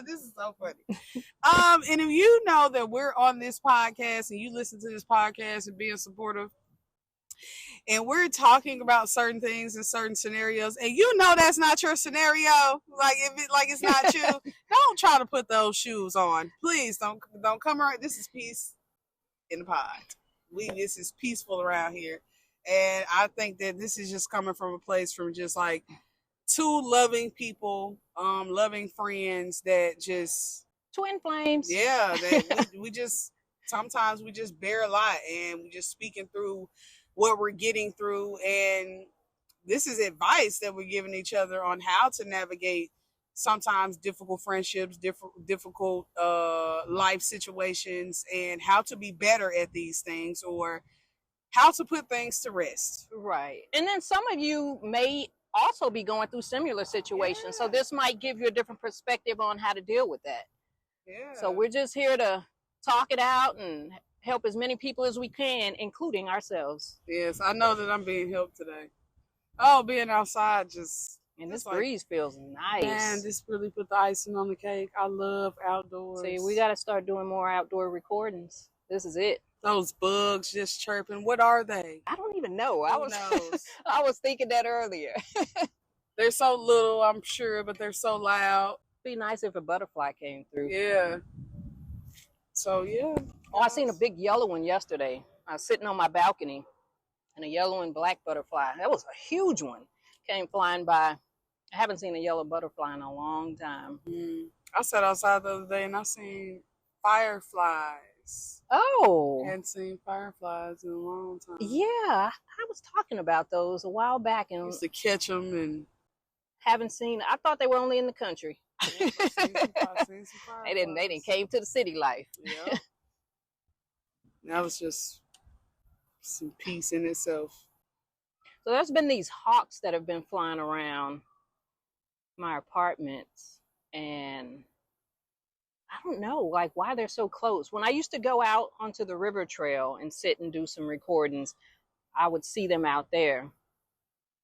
this is so funny. And if you know that we're on this podcast and you listen to this podcast and being supportive, and we're talking about certain things in certain scenarios, and you know that's not your scenario, like it's not you, don't try to put those shoes on. Please don't come around. This is peace in the pod. This is peaceful around here. And I think that this is just coming from a place from just like two loving people, loving friends that just twin flames. Yeah, that we just sometimes we just bear a lot, and we just speaking through what we're getting through, and this is advice that we're giving each other on how to navigate sometimes difficult friendships, difficult life situations, and how to be better at these things, or how to put things to rest. Right. And then some of you may also be going through similar situations, so this might give you a different perspective on how to deal with that. Yeah. So we're just here to talk it out and help as many people as we can, including ourselves. Yes, I know that I'm being helped today. Oh, being outside and this breeze feels nice. Man, this really put the icing on the cake. I love outdoors. See, we got to start doing more outdoor recordings. This is it. Those bugs just chirping. What are they? I don't even know. Who knows? I was thinking that earlier. They're so little, I'm sure, but they're so loud. It'd be nice if a butterfly came through. Yeah. So, yeah. Oh, I seen a big yellow one yesterday. I was sitting on my balcony, and a yellow and black butterfly. That was a huge one. Came flying by. I haven't seen a yellow butterfly in a long time. I sat outside the other day, and I seen fireflies. fireflies. Oh. I hadn't seen fireflies in a long time. Yeah, I was talking about those a while back and used to catch them and haven't seen. I thought they were only in the country. Yep, I seen some fireflies. They didn't came to the city life. Yeah. That was just some peace in itself. So there's been these hawks that have been flying around my apartments, and I don't know, like, why they're so close. When I used to go out onto the river trail and sit and do some recordings, I would see them out there.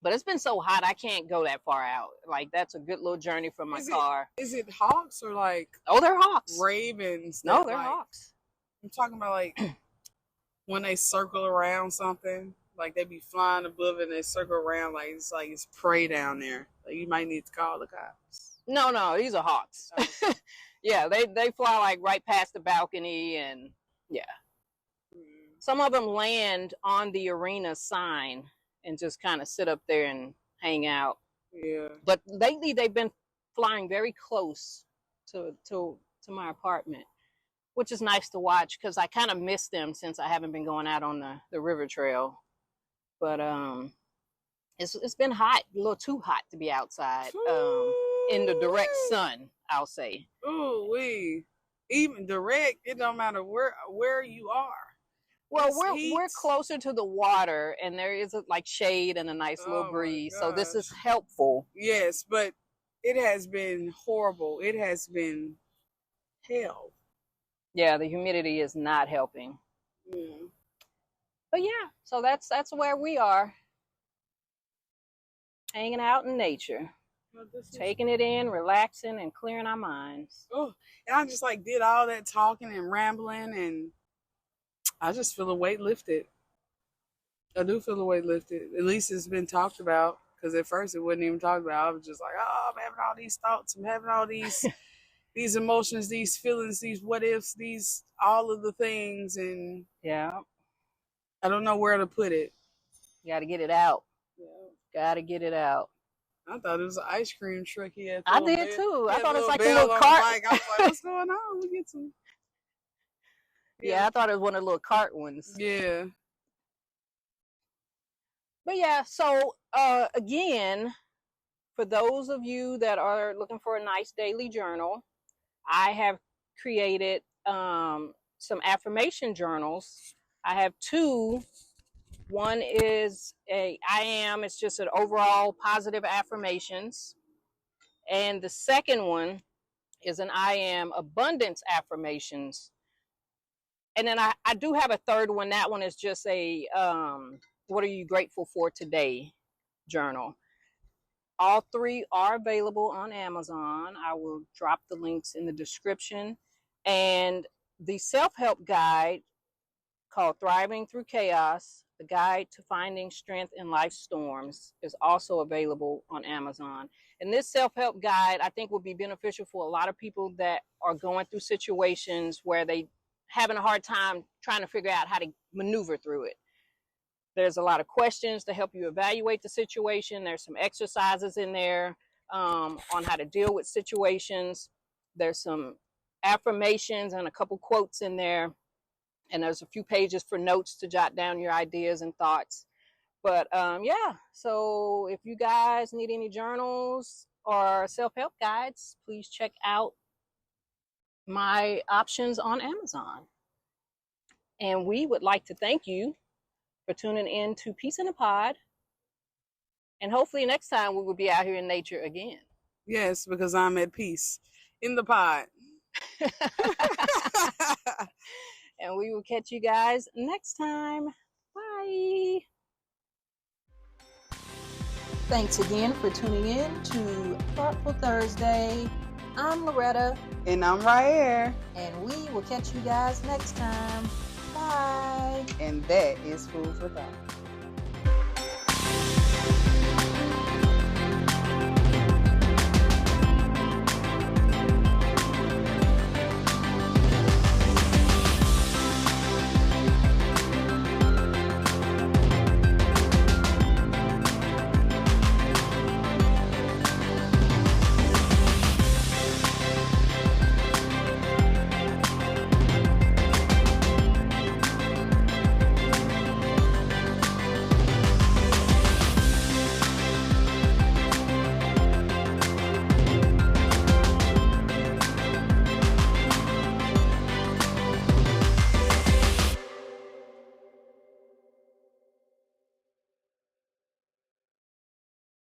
But it's been so hot, I can't go that far out. Like, that's a good little journey from my car. Is it hawks or like... Oh, they're hawks. Ravens? No, they're hawks. I'm talking about like when they circle around something. Like they be flying above it and they circle around like it's prey down there. Like you might need to call the cops. No, these are hawks. Oh. Yeah, they fly like right past the balcony and yeah. Some of them land on the arena sign and just kind of sit up there and hang out. Yeah. But lately they've been flying very close to my apartment, which is nice to watch because I kind of miss them since I haven't been going out on the river trail. But it's been hot, a little too hot to be outside in the direct sun, I'll say. Oh, even direct, it don't matter where you are. Well, we're closer to the water, and there is like shade and a nice little breeze, so this is helpful. Yes, but it has been horrible. It has been hell. Yeah, the humidity is not helping. Yeah. But yeah, so that's where we are, hanging out in nature, taking it in, relaxing, and clearing our minds. Oh, and I just like did all that talking and rambling, and I just feel a weight lifted. I do feel a weight lifted. At least it's been talked about, because at first it wasn't even talked about. I was just like, oh, I'm having all these thoughts. I'm having all these these emotions, these feelings, these what ifs, these all of the things, and yeah. I don't know where to put it. You got to get it out. Yeah. Got to get it out. I thought it was an ice cream truck he had. I did too. I thought it was like a little cart. I was like, what's going on? We get some. Yeah, I thought it was one of the little cart ones. Yeah. But yeah, so again, for those of you that are looking for a nice daily journal, I have created some affirmation journals. I have two. One is it's just an overall positive affirmations. And the second one is an I am abundance affirmations. And then I do have a third one. That one is just a what are you grateful for today journal. All three are available on Amazon. I will drop the links in the description. And the self-help guide called Thriving Through Chaos, the guide to finding strength in life's storms, is also available on Amazon. And this self-help guide, I think, will be beneficial for a lot of people that are going through situations where they having a hard time trying to figure out how to maneuver through it. There's a lot of questions to help you evaluate the situation. There's some exercises in there on how to deal with situations. There's some affirmations and a couple quotes in there. And there's a few pages for notes to jot down your ideas and thoughts. But yeah, so if you guys need any journals or self-help guides, please check out my options on Amazon. And we would like to thank you for tuning in to Peace in a Pod. And hopefully next time we will be out here in nature again. Yes, because I'm at peace in the pod. And we will catch you guys next time. Bye. Thanks again for tuning in to Thoughtful Thursday. I'm Loretta. And I'm Ryaire. And we will catch you guys next time. Bye. And that is food for thought.